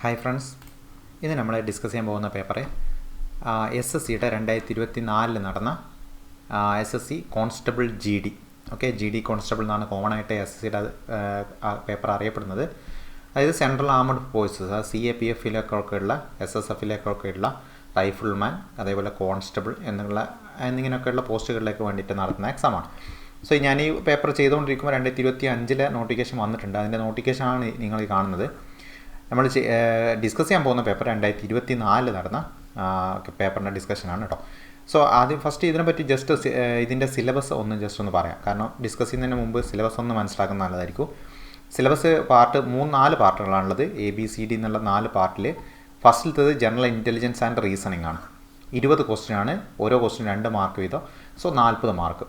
Hi friends, ഇന്ന് നമ്മൾ discuss ചെയ്യാൻ പോകുന്ന പേപ്പർ SSCയുടെ 2024 നടന്ന SSC constable GD. Okay, GD constable എന്നാണ് കോമൺ ആയിട്ട് SSCയുടെ പേപ്പർ അറിയപ്പെടുന്നത്. അതായത് സെൻട്രൽ ആർമഡ് ഫോഴ്സസ്, CAPF-ലേക്കൊക്കെ ഉള്ള SSF-ലേക്കൊക്കെ ഉള്ള റൈഫിൾമാൻ, അതേപോലെ കോൺസ്റ്റബിൾ എന്നിങ്ങനെയൊക്കെയുള്ള പോസ്റ്റുകളിലേക്ക് വേണ്ടിയിട്ട് നടത്തുന്ന എക്സാമാണ്. സോ ഞാൻ ഈ പേപ്പർ ചെയ്തുകൊണ്ടിരിക്കുമ്പോൾ 2025 നോട്ടിഫിക്കേഷൻ വന്നിട്ടുണ്ട്. അതിൻ്റെ നോട്ടിഫിക്കേഷനാണ് നിങ്ങൾ കാണുന്നത്. നമ്മൾ ഡിസ്കസ് ചെയ്യാൻ പോകുന്ന പേപ്പർ 2024 നടന്ന പേപ്പറിൻ്റെ ഡിസ്കഷനാണ് കേട്ടോ. സോ ആദ്യം ഫസ്റ്റ് ഇതിനെപ്പറ്റി ഇതിൻ്റെ സിലബസ് ഒന്ന് പറയാം. കാരണം ഡിസ്കസ് ചെയ്യുന്നതിന് മുമ്പ് സിലബസ് ഒന്ന് മനസ്സിലാക്കുന്ന നല്ലതായിരിക്കും. സിലബസ് 4 പാർട്ടുകളാണുള്ളത്. ABCD എന്നുള്ള 4 പാർട്ടിൽ ഫസ്റ്റിലത്തത് ജനറൽ ഇൻ്റലിജൻസ് ആൻഡ് റീസണിംഗ് ആണ്. 20 ക്വസ്റ്റ്യൻ ആണ്. ഓരോ ക്വസ്റ്റ്യൻ 2 മാർക്ക് വീതം. So 40 mark.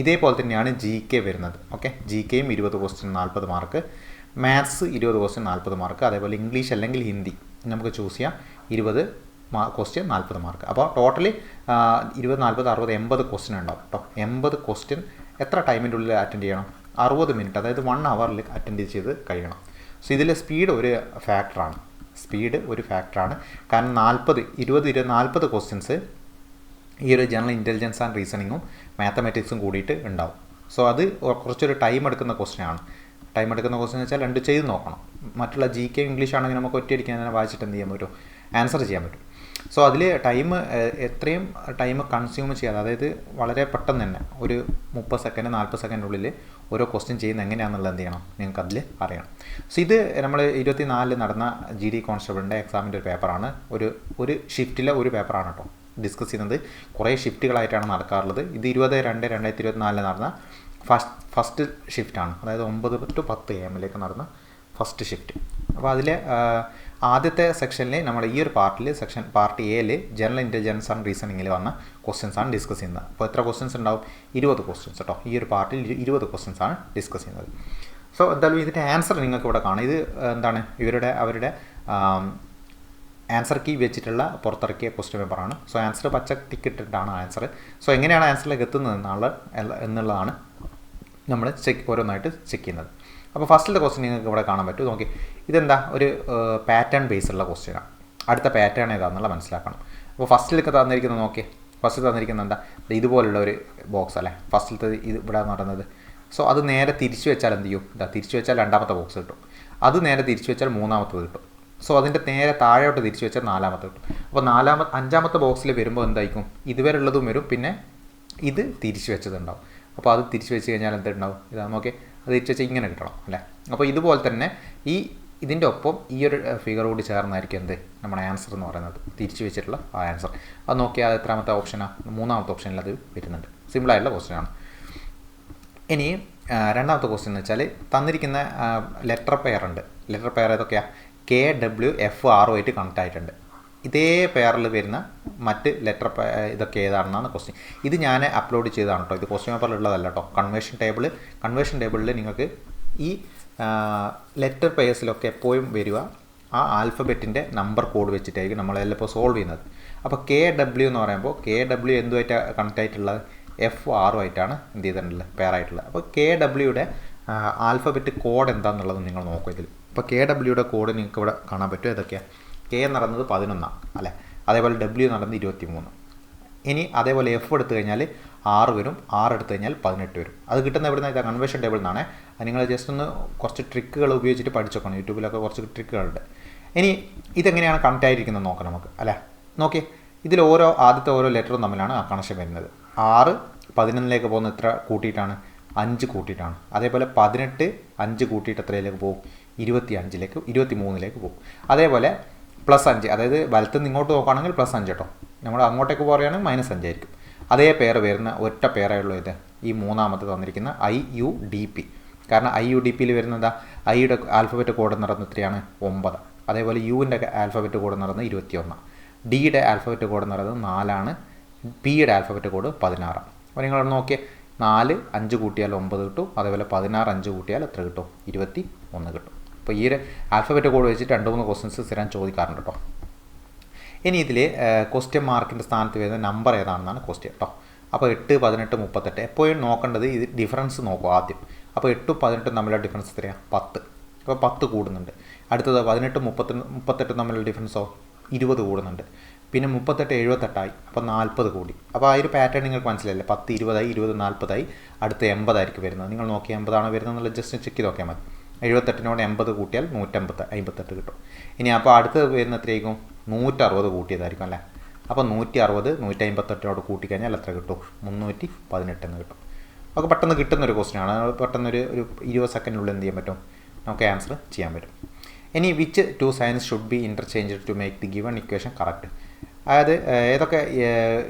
ഇതേപോലെ തന്നെയാണ് GK വരുന്നത്. ഓക്കെ, GKയും 20 question 40 mark. Maths 20 question 40 mark. അതേപോലെ ഇംഗ്ലീഷ് അല്ലെങ്കിൽ ഹിന്ദി നമുക്ക് ചൂസ് ചെയ്യാം, 20 ക്വസ്റ്റ്യൻ 40 മാർക്ക്. അപ്പോൾ ടോട്ടലി 20, 40, 60, 80 ക്വസ്റ്റ്യൻ ഉണ്ടാവും കേട്ടോ. 80 ക്വസ്റ്റ്യൻ എത്ര ടൈമിൻ്റെ ഉള്ളിൽ അറ്റൻഡ് ചെയ്യണം? 60 മിനിറ്റ്, അതായത് 1 ഹവറിൽ അറ്റൻഡ് ചെയ്ത് കഴിയണം. സോ ഇതിൽ സ്പീഡ് ഒരു ഫാക്ടറാണ്. കാരണം 40 ക്വസ്റ്റ്യൻസ് ഈ ഒരു ജനറൽ ഇൻ്റലിജൻസ് ആൻഡ് റീസണിങ്ങും മാത്തമാറ്റിക്സും കൂടിയിട്ട് ഉണ്ടാവും. സോ അത് കുറച്ചൊരു ടൈം എടുക്കുന്ന ക്വസ്റ്റ്യനാണ്. എന്ന് വെച്ചാൽ 2 ചെയ്ത് നോക്കണം. മറ്റുള്ള GK ഇംഗ്ലീഷ് ആണെങ്കിൽ നമുക്ക് ഒറ്റയടിക്കാൻ തന്നെ വായിച്ചിട്ട് എന്ത് ചെയ്യാൻ പറ്റും? ആൻസർ ചെയ്യാൻ പറ്റും. സോ അതിൽ എത്രയും ടൈം കൺസ്യൂം ചെയ്യാതെ, അതായത് വളരെ പെട്ടെന്ന് തന്നെ ഒരു 30 സെക്കൻഡ് 40 സെക്കൻഡിനുള്ളിൽ ഓരോ ക്വസ്റ്റ്യൻ ചെയ്യുന്നത് എങ്ങനെയാണെന്നുള്ളത് എന്ത് ചെയ്യണം? നിങ്ങൾക്ക് അതിൽ അറിയണം. സോ ഇത് നമ്മൾ 24 നടന്ന GD കോൺസ്റ്റബിളിൻ്റെ എക്സാമിൻ്റെ ഒരു പേപ്പറാണ്. ഒരു ഷിഫ്റ്റിലെ ഒരു പേപ്പറാണ് കേട്ടോ ഡിസ്കസ് ചെയ്യുന്നത്. കുറേ ഷിഫ്റ്റുകളായിട്ടാണ് നടക്കാറുള്ളത്. ഇത് 20/2/2024 നടന്ന ഫസ്റ്റ് ഷിഫ്റ്റാണ്. അതായത് 9 to 10 AM നടന്ന ഫസ്റ്റ് ഷിഫ്റ്റ്. അപ്പോൾ അതിൽ ആദ്യത്തെ സെക്ഷനിൽ നമ്മൾ ഈ ഒരു പാർട്ട് എയിൽ ജനറൽ ഇൻ്റലിജൻസ് ആൻഡ് റീസണിങ്ങിൽ വന്ന ക്വസ്റ്റ്യൻസ് ആണ് ഡിസ്കസ് ചെയ്യുന്നത്. അപ്പോൾ എത്ര ക്വസ്റ്റ്യൻസ് ഉണ്ടാവും? 20 ക്വസ്റ്റ്യൻസ് കേട്ടോ. ഈ ഒരു പാർട്ടിൽ 20 ക്വസ്റ്റ്യൻസ് ആണ് ഡിസ്കസ് ചെയ്യുന്നത്. സോ എന്തായാലും ഇതിൻ്റെ ആൻസർ നിങ്ങൾക്ക് ഇവിടെ കാണാം. ഇത് എന്താണ്? അവരുടെ ആൻസർ കീ വെച്ചിട്ടുള്ള പുറത്തിറക്കിയ ക്വസ്റ്റ്യൻ പേപ്പറാണ്. സോ ആൻസർ പച്ച ടിക്കിട്ടിട്ടാണ് ആൻസർ. സോ എങ്ങനെയാണ് ആൻസറിലേക്ക് എത്തുന്നത് എന്നുള്ളതാണ് നമ്മൾ ഓരോന്നായിട്ട് ചെക്ക് ചെയ്യുന്നത്. അപ്പോൾ ഫസ്റ്റിലത്തെ ക്വസ്റ്റ്യൻ നിങ്ങൾക്ക് ഇവിടെ കാണാൻ പറ്റും. നോക്കി, ഇതെന്താ? ഒരു പാറ്റേൺ ബേസുള്ള ക്വസ്റ്റ്യനാണ്. അടുത്ത പാറ്റേൺ ഏതാണെന്നുള്ള മനസ്സിലാക്കണം. അപ്പോൾ ഫസ്റ്റിലൊക്കെ തന്നിരിക്കുന്നത് നോക്കിയേ. ഫസ്റ്റ് തന്നിരിക്കുന്നത് എന്താ? ഇതുപോലുള്ള ഒരു ബോക്സ് അല്ലേ ഫസ്റ്റിലത്തെ ഇത് ഇവിടെ നടന്നത്. സോ അത് നേരെ തിരിച്ചു വെച്ചാൽ എന്ത് ചെയ്യും? തിരിച്ചു വെച്ചാൽ 2ാമത്തെ ബോക്സ് കിട്ടും. അത് നേരെ തിരിച്ചു വെച്ചാൽ 3ാമത്തത് കിട്ടും. സോ അതിൻ്റെ നേരെ താഴോട്ട് തിരിച്ചു വെച്ചാൽ 4ാമത്തെ കിട്ടും. അപ്പോൾ 5ാമത്തെ ബോക്സിൽ വരുമ്പോൾ എന്തായിരിക്കും? ഇതുവരെ ഉള്ളതും വരും, പിന്നെ ഇത് തിരിച്ചു വെച്ചതുണ്ടാവും. അപ്പോൾ അത് തിരിച്ചു വെച്ച് കഴിഞ്ഞാൽ എന്തുണ്ടാവും? ഇതാ നോക്കി, അത് തിരിച്ചു വെച്ചാൽ ഇങ്ങനെ കിട്ടണം അല്ലേ. അപ്പോൾ ഇതുപോലെ തന്നെ ഇതിൻ്റെ ഒപ്പം ഈ ഒരു ഫിഗർ കൂടി ചേർന്നായിരിക്കും എന്ത് നമ്മുടെ ആൻസർ എന്ന് പറയുന്നത്, തിരിച്ചു വെച്ചിട്ടുള്ള ആ ആൻസർ. അത് നോക്കിയാൽ അത് എത്രാമത്തെ ഓപ്ഷനാണ്? 3ാമത്തെ ഓപ്ഷനിൽ അത് വരുന്നുണ്ട്. സിമ്പിളായിട്ടുള്ള ക്വസ്റ്റ്യനാണ്. ഇനി 2ാമത്തെ ക്വസ്റ്റ്യൻ എന്ന് വെച്ചാൽ തന്നിരിക്കുന്ന ലെറ്റർ പെയർ ഉണ്ട്. ലെറ്റർ പെയർ ഏതൊക്കെയാണ്? KWFR ആയിട്ട് കണക്ട് ആയിട്ടുണ്ട്. ഇതേ പെയറിൽ വരുന്ന മറ്റ് ലെറ്റർ ഇതൊക്കെ ഏതാണെന്നാണ് ക്വസ്റ്റ്യൻ. ഇത് ഞാൻ അപ്ലോഡ് ചെയ്തതാണ് കേട്ടോ. ഇത് ക്വസ്റ്റ്യൻ പേപ്പറിൽ ഉള്ളതല്ല കേട്ടോ. കൺവേർഷൻ ടേബിളിൽ നിങ്ങൾക്ക് ഈ ലെറ്റർ പെയർസിലൊക്കെ എപ്പോഴും വരിക ആ ആൽഫബറ്റിൻ്റെ നമ്പർ കോഡ് വെച്ചിട്ടായിരിക്കും നമ്മളെല്ലാം ഇപ്പോൾ സോൾവ് ചെയ്യുന്നത്. അപ്പോൾ KW എന്ന് പറയുമ്പോൾ KW എന്തുമായിട്ടാണ് കണക്ട് ആയിട്ടുള്ളത്? FR ആയിട്ടാണ് എന്ത് ചെയ്തിട്ടുള്ളത്? പെയറായിട്ടുള്ളത്. അപ്പോൾ KWയുടെ ആൽഫബറ്റ് കോഡ് എന്താണെന്നുള്ളത് നിങ്ങൾ നോക്കുക ഇതിൽ. അപ്പോൾ KWയുടെ കോഡ് നിങ്ങൾക്ക് ഇവിടെ കാണാൻ പറ്റും. ഏതൊക്കെയാണ്? K നടന്നത് 11 അല്ലേ. അതേപോലെ W നടന്നത് 23. ഇനി അതേപോലെ F എടുത്തു കഴിഞ്ഞാൽ 6 വരും. 6 എടുത്തു കഴിഞ്ഞാൽ 18 വരും. അത് കിട്ടുന്ന എവിടെ നിന്നാണ്? കൺവേർഷൻ ടേബിളിൽ നിന്നാണ്. അത് നിങ്ങൾ ജസ്റ്റ് ഒന്ന് കുറച്ച് ട്രിക്കുകൾ ഉപയോഗിച്ചിട്ട് പഠിച്ചു നോക്കണം. യൂട്യൂബിലൊക്കെ കുറച്ച് ട്രിക്കുകളുണ്ട്. ഇനി ഇതെങ്ങനെയാണ് കണക്ട് ആയിരിക്കുന്നത് നോക്കാം നമുക്ക് അല്ലേ. നോക്കിയേ, ഇതിൽ ആദ്യത്തെ ഓരോ ലെറ്ററും തമ്മിലാണ് ആ കണക്ഷൻ വരുന്നത്. 6 11ലേക്ക് പോകുന്ന എത്ര കൂട്ടിയിട്ടാണ്? 5 കൂട്ടിയിട്ടാണ്. അതേപോലെ 18 5 കൂട്ടിയിട്ട് എത്രയിലേക്ക് പോകും? 23ലേക്ക് പോകും. അതേപോലെ +5, അതായത് വലത്തുനിന്ന് ഇങ്ങോട്ട് നോക്കുകയാണെങ്കിൽ +5 കേട്ടോ. നമ്മൾ അങ്ങോട്ടേക്ക് പറയുകയാണെങ്കിൽ -5 ആയിരിക്കും. അതേ പെയർ വരുന്ന ഒറ്റ പെയറേ ഉള്ളൂ ഇത്, ഈ 3ാമത്തെ തന്നിരിക്കുന്ന IUDP. കാരണം IUDPയിൽ വരുന്നത് ഐയുടെ ആൽഫബറ്റ് കോഡ് നടന്നത് എത്രയാണ്? 9. അതേപോലെ യുവിൻ്റെ ആൽഫബറ്റ് കോഡ് നടന്നത് 21. ഡിയുടെ ആൽഫബറ്റ് കോഡ് നടന്നത് 4ആണ്. പിയുടെ ആൽഫബറ്റ് കോഡ് 16. അപ്പോൾ നിങ്ങൾ നോക്കിയേ, 4 5 കൂട്ടിയാൽ 9 കിട്ടും. അതേപോലെ 16 5 കൂട്ടിയാൽ എത്ര കിട്ടും? 21 കിട്ടും. അപ്പോൾ ഈ ഒരു ആൽഫബറ്റ് കോഡ് വെച്ചിട്ട് 2-3 ക്വസ്റ്റ്യൻസ് സ്ഥിരം ചോദിക്കാറുണ്ട് കേട്ടോ. ഇനി ഇതിൽ ക്വസ്റ്റ്യൻ മാർക്കിൻ്റെ സ്ഥാനത്ത് വരുന്ന നമ്പർ ഏതാണെന്നാണ് ക്വസ്റ്റ്യൻ കേട്ടോ. അപ്പോൾ 8 18 38 എപ്പോഴും നോക്കേണ്ടത് ഇത് ഡിഫറൻസ് നോക്കുക ആദ്യം. അപ്പോൾ 8 18 തമ്മിലുള്ള ഡിഫറൻസ് എത്രയാണ്? 10. അപ്പോൾ 10 കൂടുന്നുണ്ട്. അടുത്തത് 18 38 തമ്മിലുള്ള ഡിഫറൻസോ 20 കൂടുന്നുണ്ട്. പിന്നെ 38 78 അപ്പോൾ 40 കൂടി. അപ്പോൾ ആ ഒരു പാറ്റേൺ നിങ്ങൾക്ക് മനസ്സിലായില്ലേ? 10 20 20 40 അടുത്ത 80 ആയിരിക്കും വരുന്നത്. നിങ്ങൾ നോക്കി 80 ആണ് വരുന്നത് എന്നുള്ളത് ജസ്റ്റ് ചെക്ക് ചെയ്ത് നോക്കിയാൽ മതി. 78നോട് 80 കൂട്ടിയാൽ 158 കിട്ടും. ഇനി അപ്പോൾ അടുത്ത് വരുന്ന എത്രയായിരിക്കും? 160 കൂട്ടിയതായിരിക്കും അല്ലേ? അപ്പോൾ 160 158നോട് കൂട്ടിക്കഴിഞ്ഞാൽ എത്ര കിട്ടും? 318 എന്ന് കിട്ടും. ഒക്കെ പെട്ടെന്ന് കിട്ടുന്നൊരു ക്വസ്റ്റ്യനാണ്. പെട്ടെന്നൊരു 20 സെക്കൻഡിനുള്ളിൽ എന്ത് ചെയ്യാൻ പറ്റും? നമുക്ക് ആൻസർ ചെയ്യാൻ പറ്റും. ഇനി which two signs should be interchange to make the given equation correct? അതായത് ഏതൊക്കെ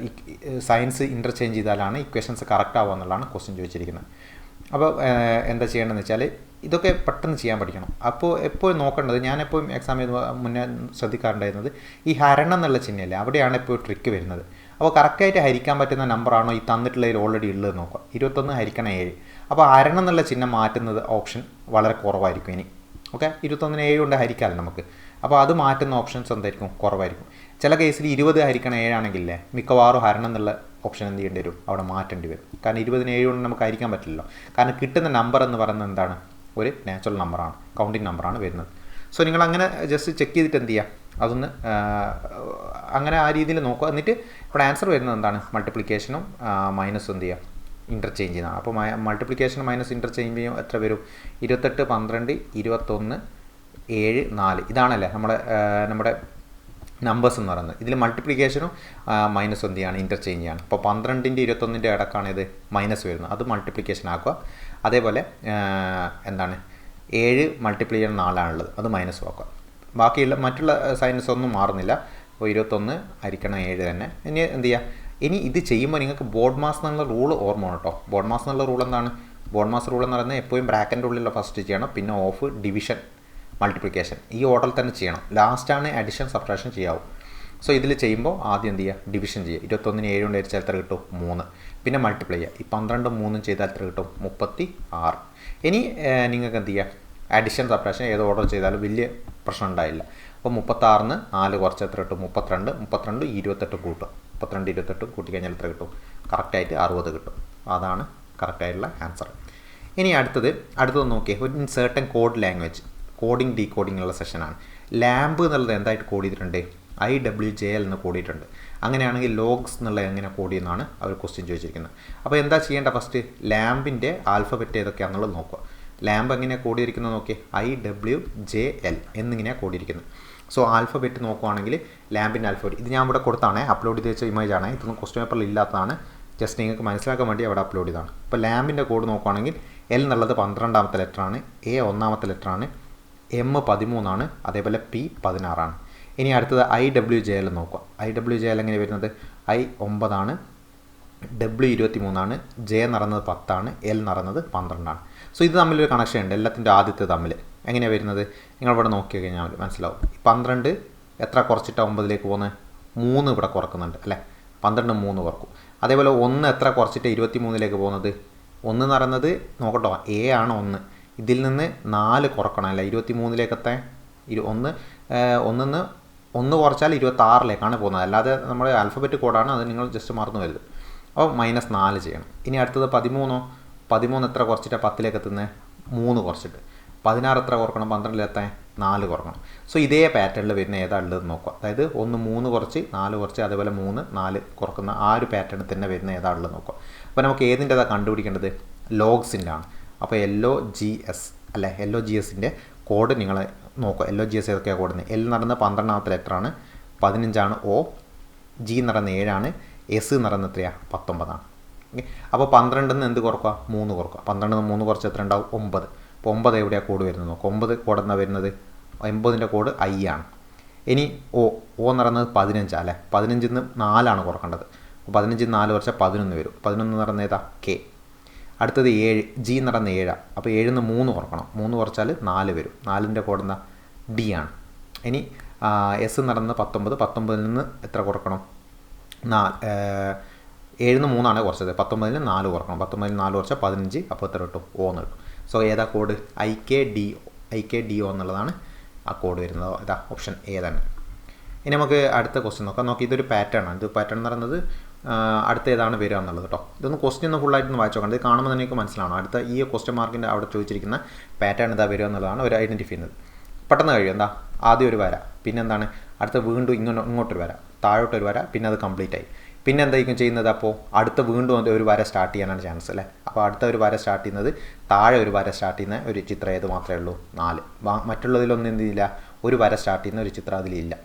സൈൻസ് ഇൻ്റർചേഞ്ച് ചെയ്താലാണ് ഇക്വേഷൻസ് കറക്റ്റ് ആവുക എന്നുള്ളതാണ് ക്വസ്റ്റ്യൻ ചോദിച്ചിരിക്കുന്നത്. അപ്പോൾ എന്താ ചെയ്യേണ്ടതെന്ന് വെച്ചാൽ ഇതൊക്കെ പെട്ടെന്ന് ചെയ്യാൻ പഠിക്കണം. അപ്പോൾ എപ്പോഴും നോക്കേണ്ടത്, ഞാനെപ്പോഴും എക്സാം മുന്നേ ശ്രദ്ധിക്കാറുണ്ടായിരുന്നത് ഈ ഹരണം എന്നുള്ള ചിഹ്നമല്ലേ, അവിടെയാണ് ഇപ്പോൾ ട്രിക്ക് വരുന്നത്. അപ്പോൾ കറക്റ്റായിട്ട് ഹരിക്കാൻ പറ്റുന്ന നമ്പറാണോ ഈ തന്നിട്ടുള്ളതിൽ ഓൾറെഡി ഉള്ളത് നോക്കുക. 21 ഹരിക്കണം 7. അപ്പോൾ ഹരണം എന്നുള്ള ചിഹ്നം മാറ്റുന്നത് ഓപ്ഷൻ വളരെ കുറവായിരിക്കും. ഇനി ഓക്കെ, 21 7 കൊണ്ട് ഹരിക്കാമല്ലോ നമുക്ക്. അപ്പോൾ അത് മാറ്റുന്ന ഓപ്ഷൻസ് എന്തായിരിക്കും? കുറവായിരിക്കും. ചില കേസിൽ 20 ഹരിക്കണം 7 ആണെങ്കിലേ മിക്കവാറും ഹരണം എന്നുള്ള ഓപ്ഷൻ എന്ത് ചെയ്യേണ്ടി വരും? അവിടെ മാറ്റേണ്ടി വരും. കാരണം 20 7 കൊണ്ട് നമുക്ക് ഹരിക്കാൻ പറ്റില്ലല്ലോ. കാരണം കിട്ടുന്ന നമ്പർ എന്ന് പറയുന്നത് എന്താണ്? ഒരു നാച്ചുറൽ നമ്പറാണ്, കൗണ്ടിങ് നമ്പറാണ് വരുന്നത്. സോ നിങ്ങൾ അങ്ങനെ ജസ്റ്റ് ചെക്ക് ചെയ്തിട്ട് എന്ത് ചെയ്യുക? അതൊന്ന് അങ്ങനെ ആ രീതിയിൽ നോക്കുക. എന്നിട്ട് ഇവിടെ ആൻസർ വരുന്നത് എന്താണ്? മൾട്ടിപ്ലിക്കേഷനും മൈനസും എന്ത് ചെയ്യുക? ഇൻ്റർചേഞ്ച് ചെയ്യുന്നതാണ്. അപ്പോൾ മൾട്ടിപ്ലിക്കേഷൻ മൈനസ് ഇൻ്റർചേഞ്ച് ചെയ്യുമ്പോൾ എത്ര വരും? 28 12 21 7 4. ഇതാണല്ലേ നമ്മുടെ നമ്പേഴ്സ് എന്ന് പറയുന്നത്. ഇതിൽ മൾട്ടിപ്ലിക്കേഷനും മൈനസ് എന്ത് ചെയ്യാണ്? ഇൻ്റർചേഞ്ച് ചെയ്യാണ്. അപ്പോൾ 12ൻ്റെ 21ൻ്റെ ഇടക്കാണ് ഇത് മൈനസ് വരുന്നത്. അത് മൾട്ടിപ്ലിക്കേഷൻ ആക്കുക. അതേപോലെ എന്താണ് 7 മൾട്ടിപ്ലൈ ചെയ്യാൻ 4 ആണുള്ളത്, അത് മൈനസ് ആക്കുക. ബാക്കിയുള്ള മറ്റുള്ള സൈൻസ് ഒന്നും മാറുന്നില്ല. അപ്പോൾ 21 ഹരിക്കണം 7 തന്നെ. ഇനി എന്ത് ചെയ്യുക? ഇനി ഇത് ചെയ്യുമ്പോൾ നിങ്ങൾക്ക് ബോർഡ് മാസ് എന്നുള്ള റൂൾ ഓർമ്മ വേണം കേട്ടോ. ബോർഡ് മാസ് എന്നുള്ള റൂൾ എന്താണ്? ബോർഡ് മാസ് റൂൾ എന്ന് പറയുന്നത് എപ്പോഴും ബ്രാക്കറ്റിൻ്റെ ഉള്ളിലുള്ള ഫസ്റ്റ് ചെയ്യണം, പിന്നെ ഓഫ്, ഡിവിഷൻ, മൾട്ടിപ്ലിക്കേഷൻ ഈ ഓർഡറിൽ തന്നെ ചെയ്യണം. ലാസ്റ്റാണ് അഡിഷൻ സബ്ട്രാക്ഷൻ ചെയ്യാവും. സോ ഇതിൽ ചെയ്യുമ്പോൾ ആദ്യം എന്ത് ചെയ്യുക? ഡിവിഷൻ ചെയ്യുക. 21 7 കൊണ്ട് ഹരിച്ചാൽ എത്ര കിട്ടും? 3. പിന്നെ മൾട്ടിപ്ലൈ ചെയ്യുക. ഈ 12 3 ചെയ്താൽ എത്ര കിട്ടും? 36. ഇനി നിങ്ങൾക്ക് എന്ത് ചെയ്യുക? അഡിഷൻ സബ്ട്രാക്ഷൻ ഏത് ഓർഡർ ചെയ്താലും വലിയ പ്രശ്നം ഉണ്ടായില്ല. അപ്പോൾ 36 4 കുറച്ച് എത്ര കിട്ടും? 32 28 കൂട്ടും. 32 28 കൂട്ടിക്കഴിഞ്ഞാൽ എത്ര കിട്ടും? കറക്റ്റായിട്ട് 60 കിട്ടും. അതാണ് കറക്റ്റായിട്ടുള്ള ആൻസർ. ഇനി അടുത്തത് നോക്കിയേ, ഒരു certain code language, coding decoding ഉള്ള സെഷനാണ്. ലാമ്പ് എന്നുള്ളത് എന്തായിട്ട് കോഡ് ചെയ്തിട്ടുണ്ട്? IWJL എന്ന് കോഡ് ചെയ്തിട്ടുണ്ട്. അങ്ങനെയാണെങ്കിൽ ലോഗ്സ് എന്നുള്ള എങ്ങനെ കോഡ് ചെയ്യുന്നതാണ് അവർ ക്വസ്റ്റ്യൻ ചോദിച്ചിരിക്കുന്നത്. അപ്പോൾ എന്താ ചെയ്യേണ്ട? ഫസ്റ്റ് ലാമ്പിൻ്റെ ആൽഫബറ്റ് ഏതൊക്കെയാണെന്നുള്ളത് നോക്കുക. ലാമ്പ് എങ്ങനെയാണ് കോഡ് ചെയ്തിരിക്കുന്നത് നോക്കിയേ? IWJL എന്നിങ്ങനെയാണ് കോഡ് ചെയ്തിരിക്കുന്നത്. സോ ആൽഫബറ്റ് നോക്കുവാണെങ്കിൽ ലാമ്പിൻ്റെ ആൽഫബറ്റ് ഇത് ഞാൻ ഇവിടെ കൊടുത്താണ്, അപ്ലോഡ് ചെയ്ത് വെച്ച ഇമേജാണ്. ഇതൊന്നും ക്വസ്റ്റ്യൻ പേപ്പറിൽ ഇല്ലാത്തതാണ്, ജസ്റ്റ് നിങ്ങൾക്ക് മനസ്സിലാക്കാൻ വേണ്ടി അവിടെ അപ്ലോഡ് ചെയ്തതാണ്. അപ്പോൾ ലാമ്പിൻ്റെ കോഡ് നോക്കുവാണെങ്കിൽ L എന്നുള്ളത് 12ാമത്തെ ലെറ്ററാണ്, A 1ാമത്തെ ലെറ്ററാണ്, M 13 ആണ്, അതേപോലെ P 16 ആണ്. ഇനി അടുത്തത് IWJL നോക്കുക. IWJL എങ്ങനെ വരുന്നത്? I 9 ആണ്, W 23 ആണ്, J നടന്നത് 10 ആണ്, L നടന്നത് 12 ആണ്. സോ ഇത് തമ്മിലൊരു കണക്ഷൻ ഉണ്ട്, എല്ലാത്തിൻ്റെ ആദ്യത്തെ തമ്മിൽ. എങ്ങനെയാണ് വരുന്നത്? നിങ്ങളിവിടെ നോക്കി കഴിഞ്ഞാൽ മനസ്സിലാവും. 12 എത്ര കുറച്ചിട്ട് 9ലേക്ക് പോകുന്നത്? 3 ഇവിടെ കുറക്കുന്നുണ്ട് അല്ലേ? 12 3 കുറക്കും. അതേപോലെ 1 എത്ര കുറച്ചിട്ട് 23ലേക്ക് പോകുന്നത്? 1 എന്ന് പറയുന്നത് നോക്കട്ടോ, A ആണ് 1. ഇതിൽ നിന്ന് 4 കുറക്കണം അല്ലേ 23ലേക്കത്തെ? 1 കുറച്ചാൽ 26ലേക്കാണ് പോകുന്നത്. അല്ലാതെ നമ്മുടെ ആൽഫബറ്റ് കോഡാണ്, അത് നിങ്ങൾ ജസ്റ്റ് മറന്നു വരുത്. അപ്പോൾ -4 ചെയ്യണം. ഇനി അടുത്തത് 13 എത്ര കുറച്ചിട്ട് 10ലേക്ക് എത്തുന്നത്? 3 കുറച്ചിട്ട്. 16 എത്ര കുറക്കണം? 12ലെത്താൻ 4 കുറക്കണം. സോ ഇതേ പാറ്റേണിൽ വരുന്ന ഏതാ ഉള്ളതെന്ന് നോക്കുക. അതായത് 1 3 കുറച്ച് 4 കുറച്ച് അതേപോലെ 3 4 കുറക്കുന്ന ആ ഒരു പാറ്റേണിൽ തന്നെ വരുന്ന ഏതാ ഉള്ളത് നോക്കുക. അപ്പോൾ നമുക്ക് ഏതിൻ്റെതാണ് കണ്ടുപിടിക്കേണ്ടത്? ലോഗ്സിൻ്റെ ആണ്. അപ്പോൾ LOGS അല്ലേ, LOGSൻ്റെ കോഡ് നിങ്ങൾ നോക്കുക. LOGS ഏതൊക്കെയാണ് കോഡിന്? L നടന്ന 12ാമത്തെ ലെറ്ററാണ്, 15 O, G നടന്ന 7 S നടന്ന എത്രയാണ്? 19. ഓക്കെ, അപ്പോൾ 12 എന്ത് കുറക്കുക? 3 കുറക്കുക. 12 3 കുറച്ച് എത്ര ഉണ്ടാവും? 9. അപ്പോൾ 9 എവിടെയാണ് കോഡ് വരുന്നത് നോക്കുക. 9 കോഡ് എന്നാണ് വരുന്നത്? 9ൻ്റെ കോഡ് I ആണ്. ഇനി O നടന്നത് 15 അല്ലേ? 15 4 കുറക്കേണ്ടത്. അപ്പോൾ 15 4 കുറച്ചാൽ 11 വരും. 11 നടന്ന ഏതാ? K. അടുത്തത് 7, G നടന്ന 7. അപ്പോൾ 7 3 കുറക്കണം. 3 കുറച്ചാൽ 4 വരും. 4ൻ്റെ കോഡ് എന്താ? D ആണ്. ഇനി S നടന്ന 19. 19ൽ നിന്ന് എത്ര കുറക്കണം? 7 3 കുറച്ചത്. 19ൽ 4 കുറക്കണം. 19ൽ 4 കുറച്ചാൽ 15. അപ്പോൾ എത്ര കിട്ടും? O എന്ന് കിട്ടും. സോ ഏതാ കോഡ്? IKDO എന്നുള്ളതാണ് ആ കോഡ് വരുന്നത്. ഇതാ ഓപ്ഷൻ A തന്നെ. ഇനി നമുക്ക് അടുത്ത ക്വസ്റ്റ്യൻ നോക്കാം. ഇതൊരു പാറ്റേൺ ആണ്. ഇത് പാറ്റേൺ എന്ന് പറയുന്നത് അടുത്ത ഏതാണ് വരിക എന്നുള്ളത് കേട്ടോ. ഇതൊന്ന് ക്വസ്റ്റ്യൻ ഒന്ന് ഫുള്ളായിട്ടൊന്ന് വായിച്ചു നോക്കാം. ഇത് കാണുമ്പോൾ തന്നെ നിങ്ങൾക്ക് മനസ്സിലാവണം അടുത്ത ഈ ക്വസ്റ്റ്യൻ മാർക്കിൻ്റെ അവിടെ ചോദിച്ചിരിക്കുന്ന പാറ്റേൺ ഇതാ വരിക എന്നുള്ളതാണ് അവർ ഐഡൻറ്റിഫൈ ചെയ്യുന്നത്. പെട്ടെന്ന് കഴിയും. എന്താ ആദ്യം ഒരു വര, പിന്നെ എന്താണ് അടുത്ത വീണ്ടും ഇങ്ങോട്ടൊരു വര, താഴോട്ടൊരു വര, പിന്നെ അത് കംപ്ലീറ്റ് ആയി. പിന്നെ എന്തായിരിക്കും ചെയ്യുന്നത്? അപ്പോൾ അടുത്ത വീണ്ടും ഒരു വര സ്റ്റാർട്ട് ചെയ്യാനാണ് ചാൻസ് അല്ലേ. അപ്പോൾ അടുത്ത ഒരു വര സ്റ്റാർട്ട് ചെയ്യുന്നത്, താഴെ ഒരു വര സ്റ്റാർട്ട് ചെയ്യുന്ന ഒരു ചിത്രം ഏത് മാത്രമേ ഉള്ളൂ? 4. മറ്റുള്ളതിലൊന്നും എന്തില്ല, ഒരു വര സ്റ്റാർട്ട് ചെയ്യുന്ന ഒരു ചിത്രം അതിലില്ല.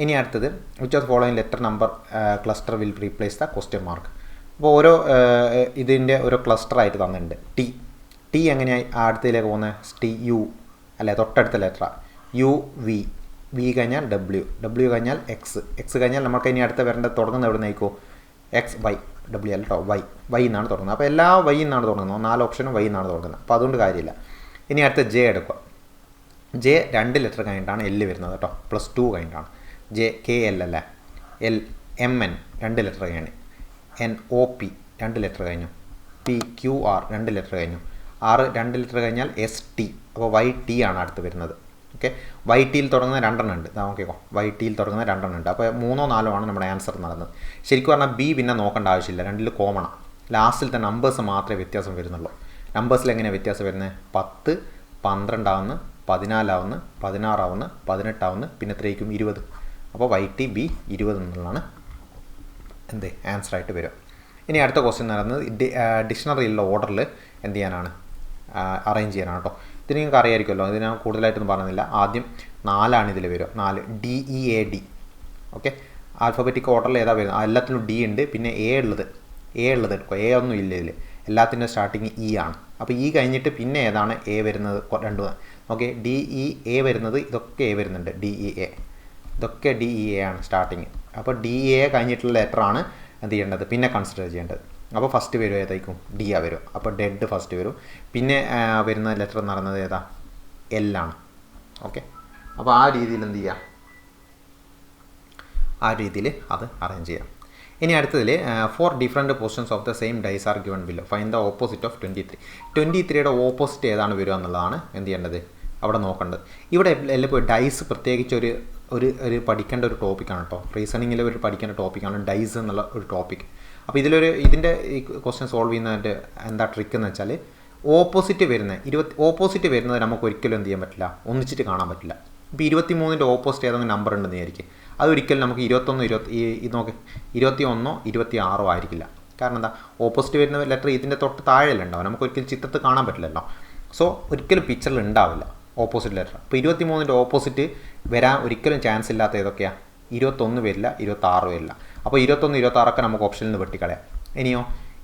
ഇനി അടുത്തത് which of following letter number cluster will replace the question mark. അപ്പോൾ ഓരോ ഇതിൻ്റെ ഓരോ ക്ലസ്റ്ററായിട്ട് തന്നിട്ടുണ്ട്. ടി എങ്ങനെയായി അടുത്തതിലേക്ക് പോകുന്നത്? ടി യു അല്ലേ, തൊട്ടടുത്ത ലെറ്ററാണ്. യു വി കഴിഞ്ഞാൽ ഡബ്ല്യു കഴിഞ്ഞാൽ എക്സ് കഴിഞ്ഞാൽ നമുക്ക് ഇനി അടുത്ത വരേണ്ടത് തുടങ്ങുന്നത് എവിടെ നിന്നായിക്കോ? എക്സ് വൈ, ഡബ്ല്യു അല്ല കേട്ടോ, വൈ എന്നാണ് തുടങ്ങുന്നത്. അപ്പോൾ എല്ലാ വൈ എന്നാണ് തുടങ്ങുന്നത്, 4 ഓപ്ഷനും വൈ എന്നാണ് തുടങ്ങുന്നത്. അപ്പോൾ അതുകൊണ്ട് കാര്യമില്ല. ഇനി അടുത്ത ജെ എടുക്കുക. ജെ 2 ലെറ്റർ കഴിഞ്ഞിട്ടാണ് എൽ വരുന്നത് കേട്ടോ, +2 കഴിഞ്ഞിട്ടാണ്. ജെ കെ എൽ അല്ലേ, എൽ എം എൻ 2 ലെറ്റർ കഴിഞ്ഞ്, എൻ ഒ പി 2 ലെറ്റർ കഴിഞ്ഞു, പി ക്യു ആർ 2 ലെറ്റർ കഴിഞ്ഞു, ആർ 2 ലെറ്റർ കഴിഞ്ഞാൽ എസ് ടി. അപ്പോൾ വൈ ടി ആണ് അടുത്ത് വരുന്നത്. ഓക്കെ, വൈ ടിയിൽ തുടങ്ങുന്ന 2 ഉണ്ട്. നോക്കിക്കോ, വൈ ടിയിൽ തുടങ്ങുന്ന 2 ഉണ്ട്. അപ്പോൾ 3ഓ 4ഓ ആണ് നമ്മുടെ ആൻസർ നടന്നത്. ശരിക്കും പറഞ്ഞാൽ ബി പിന്നെ നോക്കേണ്ട ആവശ്യമില്ല, 2 കോമണാണ്. ലാസ്റ്റിലത്തെ നമ്പേഴ്സ് മാത്രമേ വ്യത്യാസം വരുന്നുള്ളൂ. നമ്പേഴ്സിൽ എങ്ങനെയാണ് വ്യത്യാസം വരുന്നത്? 10, 12 ആവുന്നു, 14 ആവുന്നു, 16 ആവുന്നു, 18 ആവുന്നു, പിന്നെ എത്രയായിരിക്കും? 20. അപ്പോൾ വൈ ടി ബി 20 എന്നുള്ളതാണ് എന്ത് ആൻസറായിട്ട് വരും. ഇനി അടുത്ത ക്വസ്റ്റ്യൻ എന്ന് പറയുന്നത് ഡിക്ഷണറിയിലുള്ള ഓർഡറിൽ എന്ത് ചെയ്യാനാണ്? അറേഞ്ച് ചെയ്യാനാണ് കേട്ടോ. ഇതിന് നിങ്ങൾക്ക് അറിയാമായിരിക്കുമല്ലോ, ഇത് ഞാൻ കൂടുതലായിട്ടൊന്നും പറയുന്നില്ല. ആദ്യം 4 ഇതിൽ വരും, 4 DEAD. ഓക്കെ, ആൽഫബറ്റിക് ഓർഡറിൽ ഏതാ വരുന്നത്? എല്ലാത്തിനും ഡി ഉണ്ട്, പിന്നെ എ ഉള്ളത് എടുക്കുക. എ ഒന്നും ഇല്ല ഇതിൽ, എല്ലാത്തിൻ്റെ സ്റ്റാർട്ടിങ് ഇ ആണ്. അപ്പോൾ ഇ കഴിഞ്ഞിട്ട് പിന്നെ ഏതാണ് എ വരുന്നത്? 2. ഓക്കെ, DEA വരുന്നത്, ഇതൊക്കെ എ വരുന്നുണ്ട്. DEA ഇതൊക്കെ DEA ആണ് സ്റ്റാർട്ടിങ്. അപ്പോൾ DEA കഴിഞ്ഞിട്ടുള്ള ലെറ്ററാണ് എന്ത് ചെയ്യേണ്ടത്? പിന്നെ കൺസിഡർ ചെയ്യേണ്ടത്. അപ്പോൾ ഫസ്റ്റ് വരും ഏതായിരിക്കും? ഡി ആ വരും. അപ്പോൾ ഡെഡ് ഫസ്റ്റ് വരും. പിന്നെ വരുന്ന ലെറ്റർ എന്ന് പറയുന്നത് ഏതാ? എല്ലാണ്. ഓക്കെ, അപ്പോൾ ആ രീതിയിൽ എന്ത് ചെയ്യുക? ആ രീതിയിൽ അത് അറേഞ്ച് ചെയ്യാം. ഇനി അടുത്തതിൽ 4 different positions of the same dice are given below, find the opposite of 23. 23യുടെ ഓപ്പോസിറ്റ് ഏതാണ് വരിക എന്നുള്ളതാണ് എന്ത് ചെയ്യേണ്ടത്? അവിടെ നോക്കേണ്ടത്. ഇവിടെ എല്ലാം ഡൈസ് പ്രത്യേകിച്ച് ഒരു പഠിക്കേണ്ട ഒരു ടോപ്പിക്കാണ് കേട്ടോ. റീസണിങ്ങിൽ ഒരു പഠിക്കേണ്ട ടോപ്പിക്കാണ് ഡൈസ് എന്നുള്ള ഒരു ടോപ്പിക്. അപ്പോൾ ഇതിൻ്റെ ഈ ക്വസ്റ്റ്യൻ സോൾവ് ചെയ്യുന്നതിൻ്റെ എന്താ ട്രിക്ക് എന്ന് വെച്ചാൽ, ഓപ്പോസിറ്റ് വരുന്നത് നമുക്ക് ഒരിക്കലും എന്ത് ചെയ്യാൻ പറ്റില്ല, ഒന്നിച്ചിട്ട് കാണാൻ പറ്റില്ല. ഇപ്പോൾ 23ൻ്റെ ഓപ്പോസിറ്റ് ഏതെങ്കിലും നമ്പർ ഉണ്ടെന്ന് വിചാരിക്കും, അതൊരിക്കലും നമുക്ക് 21 26 ആയിരിക്കില്ല. കാരണം എന്താ? ഓപ്പോസിറ്റ് വരുന്ന ലെറ്റർ ഇതിൻ്റെ തൊട്ട് താഴെയല്ല ഉണ്ടാവും, നമുക്ക് ഒരിക്കലും ചിത്രത്തിൽ കാണാൻ പറ്റില്ലല്ലോ. സോ ഒരിക്കലും പിക്ചറിൽ ഉണ്ടാവില്ല ഓപ്പോസിറ്റ് ലെറ്റർ. അപ്പോൾ 23ൻ്റെ ഓപ്പോസിറ്റ് വരാൻ ഒരിക്കലും ചാൻസ് ഇല്ലാത്ത ഏതൊക്കെയാണ്? 21 വരില്ല, 26 വരില്ല. അപ്പോൾ 21, 26 നമുക്ക് ഓപ്ഷനിൽ നിന്ന് വെട്ടിക്കളയാം. ഇനിയോ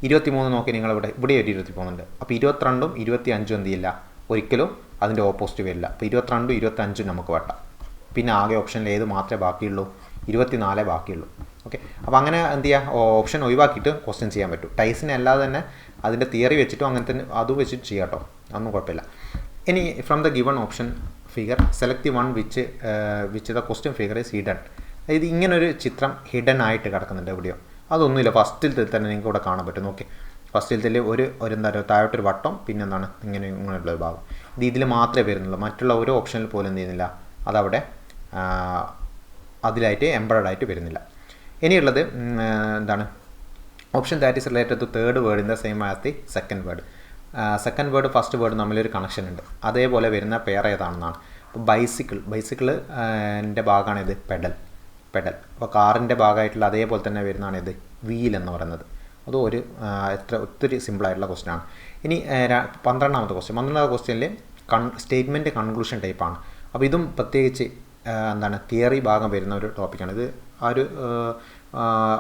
23 നോക്കി നിങ്ങൾ ഇവിടെ ഒരു 23 ഉണ്ട്. അപ്പോൾ 22ഉം 25ഉം എന്ത് ചെയ്യില്ല, ഒരിക്കലും അതിൻ്റെ ഓപ്പോസിറ്റ് വരില്ല. അപ്പോൾ 22ഉം 25ഉം നമുക്ക് വെട്ടാം. പിന്നെ ആകെ ഓപ്ഷനിൽ ഏത് മാത്രമേ ബാക്കിയുള്ളൂ? 24 ബാക്കിയുള്ളൂ. ഓക്കെ, അപ്പോൾ അങ്ങനെ എന്ത് ചെയ്യുക? ഓപ്ഷൻ ഒഴിവാക്കിയിട്ട് ക്വസ്റ്റ്യൻ ചെയ്യാൻ പറ്റും. ടൈസിനെ അല്ലാതെ തന്നെ അതിൻ്റെ തിയറി വെച്ചിട്ടും അങ്ങനെ തന്നെ അതും വെച്ചിട്ട് ചെയ്യാം കേട്ടോ, അതൊന്നും കുഴപ്പമില്ല. ഇനി from the given option figure select the one which the question figure is hidden. അതായത് ഇങ്ങനൊരു ചിത്രം ഹിഡൻ ആയിട്ട് കിടക്കുന്നുണ്ട് എവിടെയോ, അതൊന്നുമില്ല. ഫസ്റ്റിൽ തന്നെ നിങ്ങൾക്ക് ഇവിടെ കാണാൻ പറ്റും. ഓക്കെ, ഫസ്റ്റിൽ ഒരു എന്താ പറയുക, താഴോട്ടൊരു വട്ടം, പിന്നെ എന്താണ് ഇങ്ങനെയുള്ളൊരു ഭാഗം. ഇതിൽ മാത്രമേ വരുന്നുള്ളൂ, മറ്റുള്ള ഓരോ ഓപ്ഷനിൽ പോലും എന്ത് ചെയ്യുന്നില്ല, അതവിടെ അതിലായിട്ട് എംബഡഡ് ആയിട്ട് വരുന്നില്ല. ഇനിയുള്ളത് എന്താണ്? Option that is related to third word in the same as the second word. Second word first word തമ്മിലൊരു കണക്ഷൻ ഉണ്ട്, അതേപോലെ വരുന്ന പെയർ ഏതാണെന്നാണ്. അപ്പോൾ ബൈസിക്കിളിൻ്റെ ഭാഗമാണ് ഇത് പെഡൽ. അപ്പോൾ കാറിൻ്റെ ഭാഗമായിട്ടുള്ള അതേപോലെ തന്നെ വരുന്നതാണ് ഇത് വീൽ എന്ന് പറയുന്നത്. അതും ഒത്തിരി സിമ്പിളായിട്ടുള്ള ക്വസ്റ്റ്യനാണ്. ഇനി 12ാമത്തെ ക്വസ്റ്റ്യൻ. 12ാമത്തെ ക്വസ്റ്റ്യനിൽ സ്റ്റേറ്റ്മെൻറ്റ് കൺക്ലൂഷൻ ടൈപ്പാണ്. അപ്പോൾ ഇതും പ്രത്യേകിച്ച് എന്താണ് തിയറി ഭാഗം വരുന്ന ഒരു ടോപ്പിക്കാണ്. ഇത്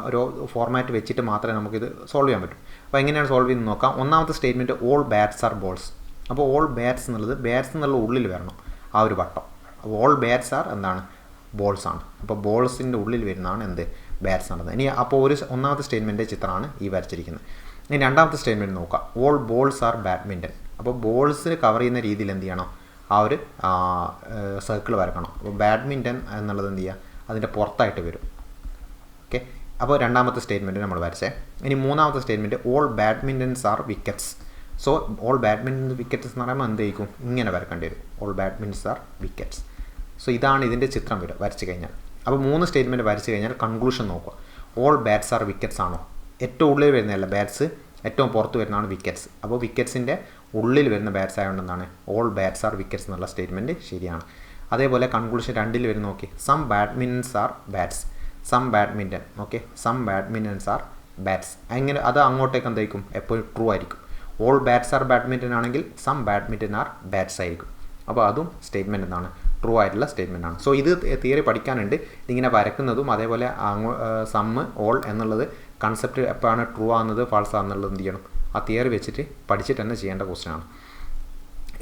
ഒരു ഫോർമാറ്റ് വെച്ചിട്ട് മാത്രമേ നമുക്കിത് സോൾവ് ചെയ്യാൻ പറ്റും. അപ്പോൾ എങ്ങനെയാണ് സോൾവ് ചെയ്യുന്നത് നോക്കാം. ഒന്നാമത്തെ statement all bats are balls. അപ്പോൾ ഓൾ ബാറ്റ്സ് എന്നുള്ളത് ബാറ്റ്സ് എന്നുള്ള ഉള്ളിൽ വരണം ആ ഒരു വട്ടം. അപ്പോൾ ഓൾ ബാറ്റ്സ് ആർ എന്താണ്? ബോൾസ് ആണ്. അപ്പോൾ ബോൾസിൻ്റെ ഉള്ളിൽ വരുന്നതാണ് എന്ത്? ബാറ്റ്സ് ആണത്. ഇനി അപ്പോൾ ഒന്നാമത്തെ സ്റ്റേറ്റ്മെൻറ്റിൻ്റെ ചിത്രമാണ് ഈ വരച്ചിരിക്കുന്നത്. ഇനി രണ്ടാമത്തെ സ്റ്റേറ്റ്മെൻറ്റ് നോക്കാം. All balls are badminton. അപ്പോൾ ബോൾസിന് കവർ ചെയ്യുന്ന രീതിയിൽ എന്ത് ചെയ്യണം? ആ ഒരു സർക്കിൾ വരക്കണം. അപ്പോൾ ബാഡ്മിൻ്റൺ എന്നുള്ളത് എന്ത് ചെയ്യുക? അതിൻ്റെ പുറത്തായിട്ട് വരും. ഓക്കെ, അപ്പോൾ രണ്ടാമത്തെ സ്റ്റേറ്റ്മെൻറ്റ് നമ്മൾ വരച്ചേ. ഇനി മൂന്നാമത്തെ statement all badmintons are wickets. So all badminton wickets എന്ന് പറയുമ്പോൾ എന്തായിരിക്കും? ഇങ്ങനെ വരക്കേണ്ടി വരും. All badmintons are wickets. So ഇതാണ് ഇതിൻ്റെ ചിത്രം വരച്ച് കഴിഞ്ഞാൽ. അപ്പോൾ 3 സ്റ്റേറ്റ്മെൻറ്റ് വരച്ച് കഴിഞ്ഞാൽ കൺക്ലൂഷൻ നോക്കുക. ഓൾ ബാറ്റ്സ് ആർ വിക്കറ്റ്സ് ആണോ? ഏറ്റവും ഉള്ളിൽ വരുന്നതല്ല ബാറ്റ്സ്, ഏറ്റവും പുറത്ത് വരുന്നതാണ് വിക്കറ്റ്സ്. അപ്പോൾ വിക്കറ്റ്സിൻ്റെ ഉള്ളിൽ വരുന്ന ബാറ്റ്സ് ആയതുകൊണ്ട് എന്താണ് ഓൾ ബാറ്റ്സ് ആർ വിക്കറ്റ്സ് എന്നുള്ള സ്റ്റേറ്റ്മെൻറ്റ് ശരിയാണ്. അതേപോലെ കൺക്ലൂഷൻ 2 വരുന്ന നോക്കി some badmintons are bats. Some badminton okay some badmintons are bats അങ്ങനെ അത് അങ്ങോട്ടേക്ക് എന്തായിരിക്കും എപ്പോഴും ട്രൂ ആയിരിക്കും. ഓൾ ബാറ്റ്സ് ആർ ബാഡ്മിൻ്റൺ ആണെങ്കിൽ സം ബാഡ്മിൻ്റൺ ആർ ബാറ്റ്സ് ആയിരിക്കും. അപ്പോൾ അതും സ്റ്റേറ്റ്മെൻറ്റ് എന്താണ് ട്രൂ ആയിട്ടുള്ള സ്റ്റേറ്റ്മെൻ്റ് ആണ്. സോ ഇത് തിയറി പഠിക്കാനുണ്ട്. ഇതിങ്ങനെ വരക്കുന്നതും അതേപോലെ സമ്മ് ഓൾ എന്നുള്ളത് കൺസെപ്റ്റ് എപ്പോഴാണ് ട്രൂ ആകുന്നത് ഫാൾസ് ആകുന്നുള്ളത് എന്ത് ചെയ്യണം ആ തിയറി വെച്ചിട്ട് പഠിച്ചിട്ട് തന്നെ ചെയ്യേണ്ട ക്വസ്റ്റ്യൻ ആണ്.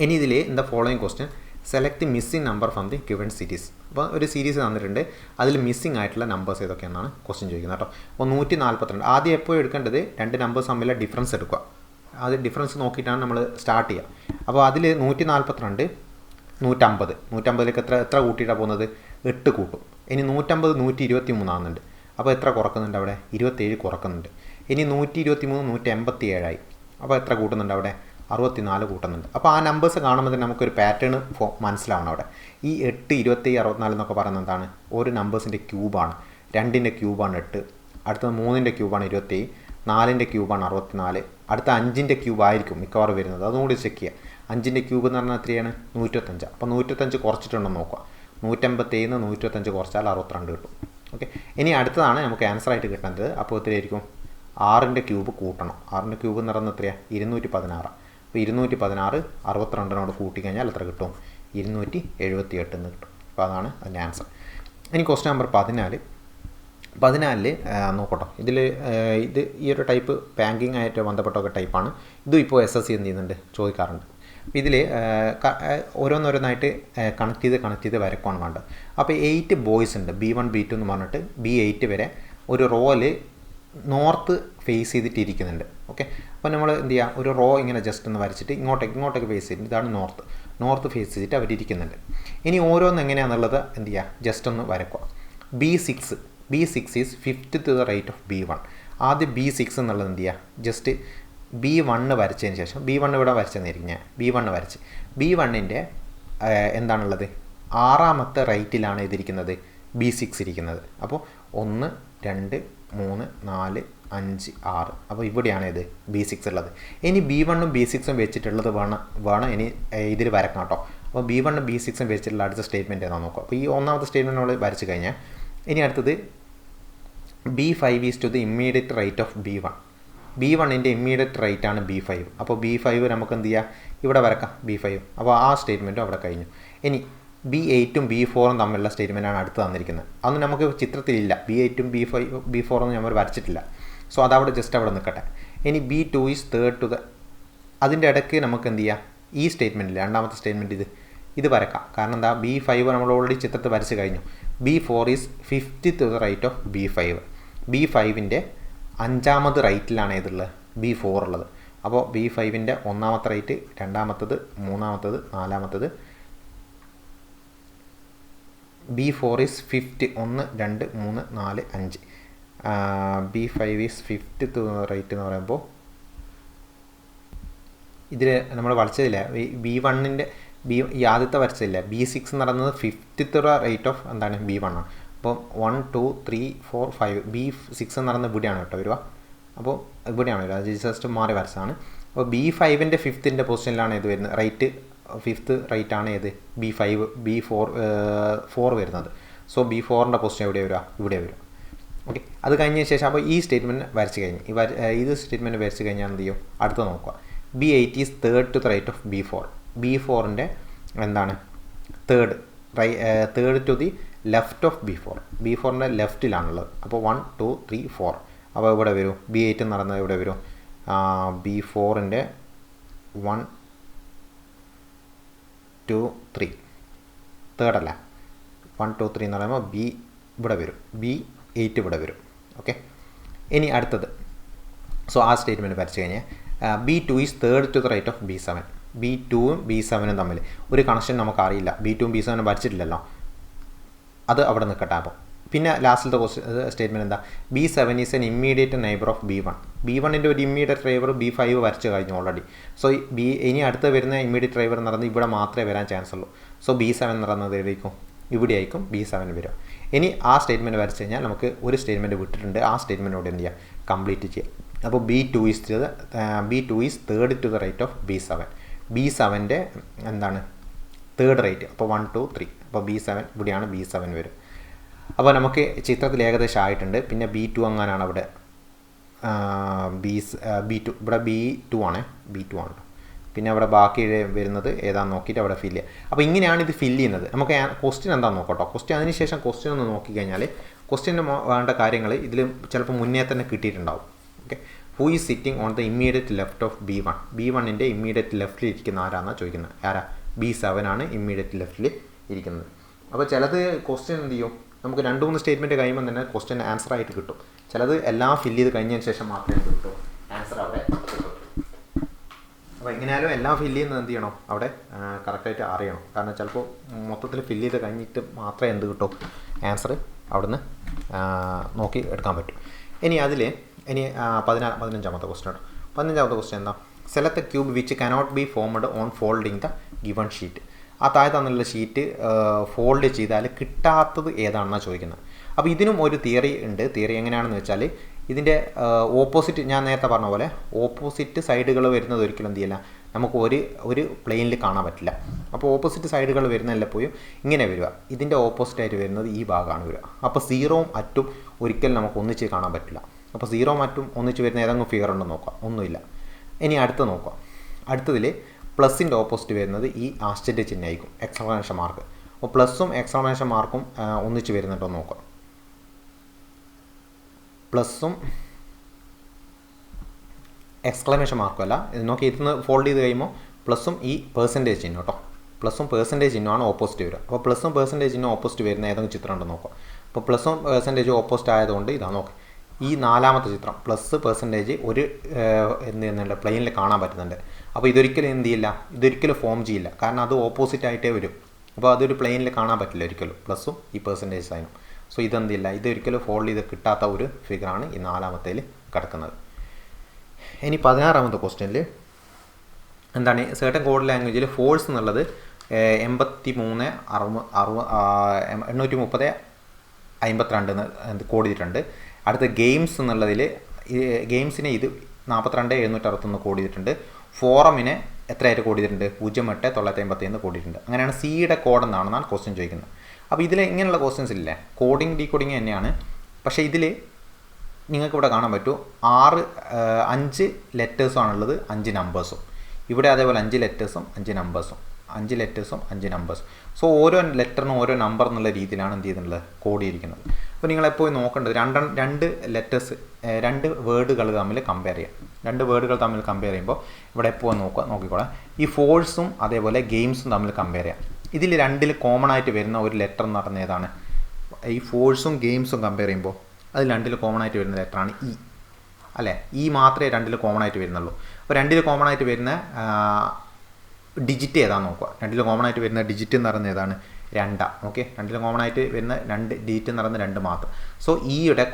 ഇനി ഇതിൽ in the following question select missing number from the given series. അപ്പോൾ ഒരു സീരീസ് തന്നിട്ടുണ്ട്, അതിൽ മിസ്സിംഗ് ആയിട്ടുള്ള നമ്പേഴ്സ് ഏതൊക്കെയാണെന്നാണ് ക്വസ്റ്റ്യൻ ചോദിക്കുന്നത് കേട്ടോ. അപ്പോൾ 142 ആദ്യം എപ്പോഴും എടുക്കേണ്ടത് 2 നമ്പേഴ്സ് തമ്മിലുള്ള ഡിഫറൻസ് എടുക്കുക. അത് ഡിഫറൻസ് നോക്കിയിട്ടാണ് നമ്മൾ സ്റ്റാർട്ട് ചെയ്യുക. അപ്പോൾ അതിൽ 142 150 150ലേക്ക് എത്ര കൂട്ടിയിട്ടാണ് പോകുന്നത് 8 കൂട്ടും. ഇനി 150 123 ആകുന്നുണ്ട്. അപ്പോൾ എത്ര കുറക്കുന്നുണ്ട് അവിടെ 27 കുറക്കുന്നുണ്ട്. ഇനി 123 187 ആയി. അപ്പോൾ എത്ര കൂട്ടുന്നുണ്ട് അവിടെ 64 കൂട്ടുന്നുണ്ട്. അപ്പോൾ ആ നമ്പേഴ്സ് കാണുമ്പോൾ തന്നെ നമുക്കൊരു പാറ്റേൺ മനസ്സിലാവണം അവിടെ. ഈ 8 27 64 എന്നൊക്കെ പറയുന്നത് എന്താണ് ഒരു നമ്പേഴ്സിൻ്റെ ക്യൂബാണ്. 2ൻ്റെ ക്യൂബാണ് 8, അടുത്തത് 3ൻ്റെ ക്യൂബാണ് 27, 4ൻ്റെ ക്യൂബാണ് 64, അടുത്ത 5ൻ്റെ ക്യൂബായിരിക്കും മിക്കവാറും വരുന്നത്. അതും കൂടി ചെക്ക് ചെയ്യുക. 5ൻ്റെ ക്യൂബ് എന്ന് പറഞ്ഞാൽ എത്രയാണ് 125. അപ്പോൾ 125 കുറച്ചിട്ടുണ്ടെന്ന് നോക്കുക. 187 125 കുറച്ചാൽ 62 കിട്ടും. ഓക്കെ, ഇനി അടുത്തതാണ് നമുക്ക് ആൻസർ ആയിട്ട് കിട്ടുന്നത്. അപ്പോൾ എത്രയായിരിക്കും 6ൻ്റെ ക്യൂബ് കൂട്ടണം. 6ൻ്റെ ക്യൂബ് എന്ന് പറയുന്നത് എത്രയാണ് 216. അപ്പോൾ 216 62നോട് കൂട്ടിക്കഴിഞ്ഞാൽ എത്ര കിട്ടും 278 എന്ന് കിട്ടും. അപ്പോൾ അതാണ് അതിൻ്റെ ആൻസർ. ഇനി ക്വസ്റ്റ്യൻ നമ്പർ 14 നോക്കട്ടോ. ഇത് ഈ ഒരു ടൈപ്പ് ബാങ്കിങ് ആയിട്ട് ബന്ധപ്പെട്ടൊക്കെ ടൈപ്പാണ്. ഇതും ഇപ്പോൾ SSC എന്ത് ചെയ്യുന്നുണ്ട് ചോദിക്കാറുണ്ട്. അപ്പോൾ ഇതിൽ ഓരോന്നോരോന്നായിട്ട് കണക്ട് ചെയ്ത് വരക്കുവാണ് വേണ്ടത്. അപ്പോൾ 8 ബോയ്സ് ഉണ്ട്, B1 B2 എന്ന് പറഞ്ഞിട്ട് B8 വരെ ഒരു റോയിൽ നോർത്ത് ഫേസ് ചെയ്തിട്ട് ഇരിക്കുന്നുണ്ട്. ഓക്കെ, അപ്പോൾ നമ്മൾ എന്ത് ചെയ്യുക ഒരു റോ ഇങ്ങനെ ജസ്റ്റ് ഒന്ന് വരച്ചിട്ട് ഇങ്ങോട്ടേക്ക് ഫേസ് ചെയ്തിട്ട് ഇതാണ് നോർത്ത് ഫേസ് ചെയ്തിട്ട് അവരിയ്ക്കുന്നുണ്ട്. ഇനി ഓരോന്ന് എങ്ങനെയാണെന്നുള്ളത് എന്ത് ചെയ്യുക ജസ്റ്റ് ഒന്ന് വരക്കുക. B6 is 5th to the right of B1. ആദ്യം B6 എന്നുള്ളത് എന്ത് ചെയ്യുക ജസ്റ്റ് B1 വരച്ചതിന് ശേഷം B1 ഇവിടെ വരച്ചെന്നിരിക്കും ഞാൻ B1 വരച്ച് B1ൻ്റെ എന്താണുള്ളത് 6ാമത്തെ റൈറ്റിലാണ് ഇതിരിക്കുന്നത് B6 ഇരിക്കുന്നത്. അപ്പോൾ 1 2 3 4 5 6. അപ്പോൾ ഇവിടെയാണ് ഇത് B6 ഉള്ളത്. ഇനി B1ഉം B6ഉം വെച്ചിട്ടുള്ളത് വേണം ഇനി ഇതിൽ വരക്കണം കേട്ടോ. അപ്പോൾ B1ഉം B6ഉം വെച്ചിട്ടുള്ള അടുത്ത സ്റ്റേറ്റ്മെൻറ്റ് ഏതാണെന്ന് നോക്കുക. അപ്പോൾ ഈ ഒന്നാമത്തെ സ്റ്റേറ്റ്മെൻറ്റ് നമ്മൾ വരച്ച് കഴിഞ്ഞാൽ ഇനി അടുത്തത് B5 is to the immediate right of B1. B1ൻ്റെ ഇമ്മീഡിയറ്റ് റൈറ്റ് ആണ് B5. അപ്പോൾ B5 നമുക്ക് എന്ത് ചെയ്യുക ഇവിടെ വരക്കാം B5. അപ്പോൾ ആ സ്റ്റേറ്റ്മെൻറ്റും അവിടെ കഴിഞ്ഞു. ഇനി B8ഉം B4ഉം തമ്മിലുള്ള സ്റ്റേറ്റ്മെൻറ്റാണ് അടുത്ത് തന്നിരിക്കുന്നത്. അതൊന്നും നമുക്ക് ചിത്രത്തിലില്ല. B8ഉം B4 ഒന്നും നമ്മൾ വരച്ചിട്ടില്ല. സോ അതവിടെ ജസ്റ്റ് അവിടെ നിൽക്കട്ടെ. ഇനി B2 is 3rd to the അതിൻ്റെ ഇടയ്ക്ക് നമുക്ക് എന്ത് ചെയ്യുക ഈ സ്റ്റേറ്റ്മെൻറ്റിൽ രണ്ടാമത്തെ സ്റ്റേറ്റ്മെൻറ്റ് ഇത് വരക്കാം. കാരണം എന്താ B5 നമ്മൾ ഓൾറെഡി ചിത്രത്തിൽ വരച്ച് കഴിഞ്ഞു. B4 is 5th to the right of B5. B5ൻ്റെ 5ാമത് റൈറ്റിലാണ് ഏതുള്ളത് B4 ഉള്ളത്. അപ്പോൾ B5ൻ്റെ 1ാമത്തെ റൈറ്റ്, 2ാമത്തത്, 3ാമത്തത്, 4ാമത്തത്. B4 is 5th 1 2 3 4 5. B5 is 5th to the right എന്ന് പറയുമ്പോൾ ഇതിൽ നമ്മൾ വരച്ചതില്ല B1ൻ്റെ ഈ ആദ്യത്തെ വരച്ചതില്ല B6 എന്ന് പറയുന്നത് 5th to the right of എന്താണ് B1 ആണ്. അപ്പോൾ 1 2 3 4 5 B6 എന്ന് പറയുന്നത് ഇവിടെയാണ് കേട്ടോ വരിക. അപ്പോൾ ഇവിടെയാണ് വരിക. അത് ജസ്റ്റ് മാറി വരച്ചതാണ്. അപ്പോൾ B5ൻ്റെ 5th പൊസിഷനിലാണ് ഇത് വരുന്നത്. റൈറ്റ് 5th റൈറ്റ് ആണ് ഏത് B4 വരുന്നത്. സോ B4ൻ്റെ പൊസിഷൻ എവിടെ വരിക ഇവിടെ വരിക. ഓക്കെ, അത് കഴിഞ്ഞ ശേഷം അപ്പോൾ ഈ സ്റ്റേറ്റ്മെൻറ്റ് വരച്ച് കഴിഞ്ഞ് ഇത് സ്റ്റേറ്റ്മെൻറ്റ് വരച്ച് കഴിഞ്ഞാൽ എന്ത് ചെയ്യും അടുത്ത് നോക്കുക. B8 is 3rd to the right of B4. B4ൻ്റെ എന്താണ് third to the left of B4ൻ്റെ ലെഫ്റ്റിലാണുള്ളത്. അപ്പോൾ 1 2 3 4. അപ്പോൾ ഇവിടെ വരും B8 എന്ന് പറയുന്നത് ഇവിടെ വരും B4ൻ്റെ 1 2 3 തേർഡ് അല്ല 1 2 3 എന്ന് പറയുമ്പോൾ B ഇവിടെ വരും, B8 ഇവിടെ വരും. ഓക്കെ, ഇനി അടുത്തത് സോ ആ സ്റ്റേറ്റ്മെൻറ്റ് വരച്ച് കഴിഞ്ഞാൽ B2 is 3rd to the right of B7. B2ഉം B7ഉം തമ്മിൽ ഒരു കണക്ഷൻ നമുക്കറിയില്ല. B2ഉം B7ഉം വരച്ചിട്ടില്ലല്ലോ, അത് അവിടെ നിൽക്കട്ടെ. അപ്പോൾ പിന്നെ ലാസ്റ്റിലത്തെ സ്റ്റേറ്റ്മെൻറ്റ് എന്താ B7 is N immediate neighbour of B1. B1ൻ്റെ ഒരു ഇമ്മീഡിയറ്റ് ഡ്രൈവർ B5 വരച്ച് കഴിഞ്ഞു ഓൾറെഡി. സോ ഇനി അടുത്ത് വരുന്ന ഇമ്മീഡിയറ്റ് ഡ്രൈവർ എന്ന് പറയുന്നത് ഇവിടെ മാത്രമേ വരാൻ ചാൻസ് ഉള്ളൂ. സോ B7 എന്ന് പറയുന്നത് എവിടെയായിരിക്കും ഇവിടെ ആയിരിക്കും B7 വരും. ഇനി ആ സ്റ്റേറ്റ്മെൻറ്റ് വരച്ച് കഴിഞ്ഞാൽ നമുക്ക് ഒരു സ്റ്റേറ്റ്മെൻറ്റ് വിട്ടിട്ടുണ്ട്. ആ സ്റ്റേറ്റ്മെൻറ്റോട് എന്ത് ചെയ്യുക കംപ്ലീറ്റ് ചെയ്യുക. അപ്പോൾ B2 is third to the right of B7. B7ൻ്റെ എന്താണ് തേർഡ് റൈറ്റ്. അപ്പോൾ 1 2 3. അപ്പോൾ B7 ഇവിടെയാണ് B7 വരും. അപ്പോൾ നമുക്ക് ചിത്രത്തിൽ ഏകദേശം ആയിട്ടുണ്ട്. പിന്നെ B2 അങ്ങനെയാണ് അവിടെ B2 ഇവിടെ B2 ആണ്. പിന്നെ അവിടെ ബാക്കി വരുന്നത് ഏതാണെന്ന് നോക്കിയിട്ട് അവിടെ ഫില്ല് ചെയ്യുക. അപ്പോൾ ഇങ്ങനെയാണ് ഇത് ഫില്ല് ചെയ്യുന്നത്. നമുക്ക് ക്വസ്റ്റ്യൻ എന്താണെന്ന് നോക്കട്ടോ. അതിന് ശേഷം ക്വസ്റ്റ്യൻ ഒന്ന് നോക്കിക്കഴിഞ്ഞാൽ ക്വസ്റ്റ്യന് വേണ്ട കാര്യങ്ങൾ ഇതിൽ ചിലപ്പോൾ മുന്നേ തന്നെ കിട്ടിയിട്ടുണ്ടാവും. Okay, who is sitting on the immediate left of B1. B1ൻ്റെ ഇമ്മീഡിയറ്റ് ലെഫ്റ്റിൽ ഇരിക്കുന്ന ആരാണെന്നാണ് ചോദിക്കുന്നത്. B7 ആണ് ഇമ്മീഡിയറ്റ് ലെഫ്റ്റിൽ ഇരിക്കുന്നത്. അപ്പോൾ ചിലത് ക്വസ്റ്റ്യൻ എന്ത് ചെയ്യും, നമുക്ക് 2-3 സ്റ്റേറ്റ്മെൻറ്റ് കഴിയുമ്പോൾ തന്നെ ക്വസ്റ്റ്യൻ ആൻസർ ആയിട്ട് കിട്ടും. ചിലത് എല്ലാം ഫില്ല് ചെയ്ത് കഴിഞ്ഞതിന് ശേഷം മാത്രമേ കിട്ടൂ ആൻസർ അവിടെ കിട്ടും. അപ്പോൾ എങ്ങനെയാലും എല്ലാം ഫില്ല് ചെയ്യുന്നത് എന്ത് ചെയ്യണം, അവിടെ കറക്റ്റായിട്ട് അറിയണം. കാരണം ചിലപ്പോൾ മൊത്തത്തിൽ ഫില്ല് ചെയ്ത് കഴിഞ്ഞിട്ട് മാത്രമേ എന്ത് കിട്ടും ആൻസർ അവിടുന്ന് നോക്കി എടുക്കാൻ പറ്റും. ഇനി 15ാമത്തെ ക്വസ്റ്റ്യൻ. 15ാമത്തെ ക്വസ്റ്റ്യൻ എന്താ, select A cube which cannot be formed on folding the given sheet. ആ താഴെ തന്നുള്ള ഷീറ്റ് ഫോൾഡ് ചെയ്താൽ കിട്ടാത്തത് ഏതാണെന്നാണ് ചോദിക്കുന്നത്. അപ്പോൾ ഇതിനും ഒരു തിയറി ഉണ്ട്. തിയറി എങ്ങനെയാണെന്ന് വെച്ചാൽ ഇതിൻ്റെ ഓപ്പോസിറ്റ്, ഞാൻ നേരത്തെ പറഞ്ഞ പോലെ ഓപ്പോസിറ്റ് സൈഡുകൾ വരുന്നത് ഒരിക്കലും എന്ത് ചെയ്യില്ല, നമുക്ക് ഒരു പ്ലെയിനിൽ കാണാൻ പറ്റില്ല. അപ്പോൾ ഓപ്പോസിറ്റ് സൈഡുകൾ വരുന്നതെല്ലപ്പോഴും ഇങ്ങനെ വരിക. ഇതിൻ്റെ ഓപ്പോസിറ്റായിട്ട് വരുന്നത് ഈ ഭാഗമാണ് വരിക. അപ്പോൾ 0ഉം അറ്റും ഒരിക്കലും നമുക്ക് ഒന്നിച്ച് കാണാൻ പറ്റില്ല. അപ്പോൾ 0ഉം അറ്റും ഒന്നിച്ച് വരുന്ന ഏതെങ്കിലും ഫിഗർ ഉണ്ടോ നോക്കാം, ഒന്നുമില്ല. ഇനി അടുത്ത് നോക്കാം. അടുത്തതിൽ പ്ലസിൻ്റെ ഓപ്പോസിറ്റ് വരുന്നത് ഈ ആശ്ചര്യ ചിഹ്നമായിരിക്കും, എക്സ്ക്ലമേഷൻ മാർക്ക്. അപ്പോൾ പ്ലസും എക്സ്ക്ലമേഷൻ മാർക്കും ഒന്നിച്ച് വരുന്നുണ്ടോ നോക്കാം. പ്ലസും എക്സ്ക്ലമേഷൻ മാർക്കും അല്ല, ഇത് നോക്കി ഇതിന്ന് ഫോൾഡ് ചെയ്ത് കഴിയുമ്പോൾ പ്ലസും ഈ പെർസെൻറ്റേജ് ചിഹ്നം കേട്ടോ. പ്ലസും പെർസെൻറ്റേജ് ചിഹ്നമാണ് ഓപ്പോസിറ്റ് വരിക. അപ്പോൾ പ്ലസും പെർസെൻറ്റേജ് ചിഹ്നം ഓപ്പോസിറ്റ് വരുന്ന ഏതെങ്കിലും ചിത്രം ഉണ്ടോ നോക്കാം. അപ്പോൾ പ്ലസും പെർസെൻറ്റേജ് ഓപ്പോസിറ്റ് ആയതുകൊണ്ട് ഇതാ നോക്കാം. ഈ 4ാമത്തെ ചിത്രം പ്ലസ് പെർസെൻറ്റേജ് ഒരു എന്ത് ചെയ്യുന്നുണ്ട്, പ്ലെയിനിൽ കാണാൻ പറ്റുന്നുണ്ട്. അപ്പോൾ ഇതൊരിക്കലും എന്ത് ചെയ്യില്ല, ഇതൊരിക്കലും ഫോം ചെയ്യില്ല. കാരണം അത് ഓപ്പോസിറ്റ് ആയിട്ടേ വരും. അപ്പോൾ അതൊരു പ്ലെയിനിൽ കാണാൻ പറ്റില്ല ഒരിക്കലും, പ്ലസും ഈ പെർസെൻറ്റേജ് സൈനും. സോ ഇതെന്തില്ല, ഇതൊരിക്കലും ഫോൾഡ് ചെയ്ത് കിട്ടാത്ത ഒരു ഫിഗറാണ് ഈ 4ാമത്തേൽ കിടക്കുന്നത്. ഇനി 16ാമത്തെ ക്വസ്റ്റ്യനിൽ എന്താണ്, സെർട്ടൻ കോഡ് ലാംഗ്വേജിൽ ഫോഴ്സ് എന്നുള്ളത് 83052 കോഡ് ചെയ്തിട്ടുണ്ട്. അടുത്ത ഗെയിംസ് എന്നുള്ളതിൽ ഗെയിംസിനെ ഇത് 42761 കോഡ് ചെയ്തിട്ടുണ്ട്. ഫോറമിനെ എത്രയായിട്ട് കോഡ് ചെയ്തിട്ടുണ്ട്, 08951 കോഡ് ചെയ്തിട്ടുണ്ട്. അങ്ങനെയാണ് സിയുടെ കോഡ് എന്നാണെന്നാണ് ക്വസ്റ്റ്യൻ ചോദിക്കുന്നത്. അപ്പോൾ ഇതിൽ ഇങ്ങനെയുള്ള ക്വസ്റ്റ്യൻസ് ഇല്ലേ, കോഡിങ് ഡീകോഡിങ് തന്നെയാണ്. പക്ഷേ ഇതിൽ നിങ്ങൾക്ക് ഇവിടെ കാണാൻ പറ്റും 5 ലെറ്റേഴ്സും ആണുള്ളത്, 5 നമ്പേഴ്സും. ഇവിടെ അതേപോലെ 5 ലെറ്റേഴ്സും 5 നമ്പേഴ്സും, 5 ലെറ്റേഴ്സും 5 നമ്പേഴ്സും. സോ ഓരോ ലെറ്ററിനും ഓരോ നമ്പർ എന്നുള്ള രീതിയിലാണ് എന്ത് ചെയ്തിട്ടുള്ളത്, കോഡ് ചെയ്തിരിക്കുന്നത്. അപ്പോൾ നിങ്ങളെപ്പോഴും നോക്കേണ്ടത് 2 ലെറ്റേഴ്സ് 2 വേർഡുകൾ തമ്മിൽ കമ്പയർ ചെയ്യാം. 2 വേർഡുകൾ തമ്മിൽ കമ്പയർ ചെയ്യുമ്പോൾ ഇവിടെ എപ്പോഴും നോക്കിക്കോളാം. ഈ ഫോഴ്സും അതേപോലെ ഗെയിംസും തമ്മിൽ കമ്പയർ ചെയ്യാം. ഇതിൽ 2ൽ കോമൺ ആയിട്ട് വരുന്ന ഒരു ലെറ്റർ എന്ന് പറയുന്നത് ഏതാണ്, ഈ ഫോഴ്സും ഗെയിംസും കമ്പയർ ചെയ്യുമ്പോൾ അതിൽ 2ൽ കോമൺ ആയിട്ട് വരുന്ന ലെറ്ററാണ് ഇ അല്ലേ. ഇ മാത്രമേ 2ൽ കോമൺ ആയിട്ട് വരുന്നുള്ളൂ. അപ്പോൾ 2ൽ കോമൺ ആയിട്ട് വരുന്ന ഡിജിറ്റ് ഏതാണെന്ന് നോക്കുക. 2ൽ കോമൺ ആയിട്ട് വരുന്ന ഡിജിറ്റ് എന്ന് പറയുന്നത് ഏതാണ്, 2. ഓക്കെ, 2ൽ കോമൺ ആയിട്ട് വരുന്ന 2 ഡിജിറ്റ് എന്ന് പറയുന്നത് 2 മാത്രം. സോ ഇയുടെ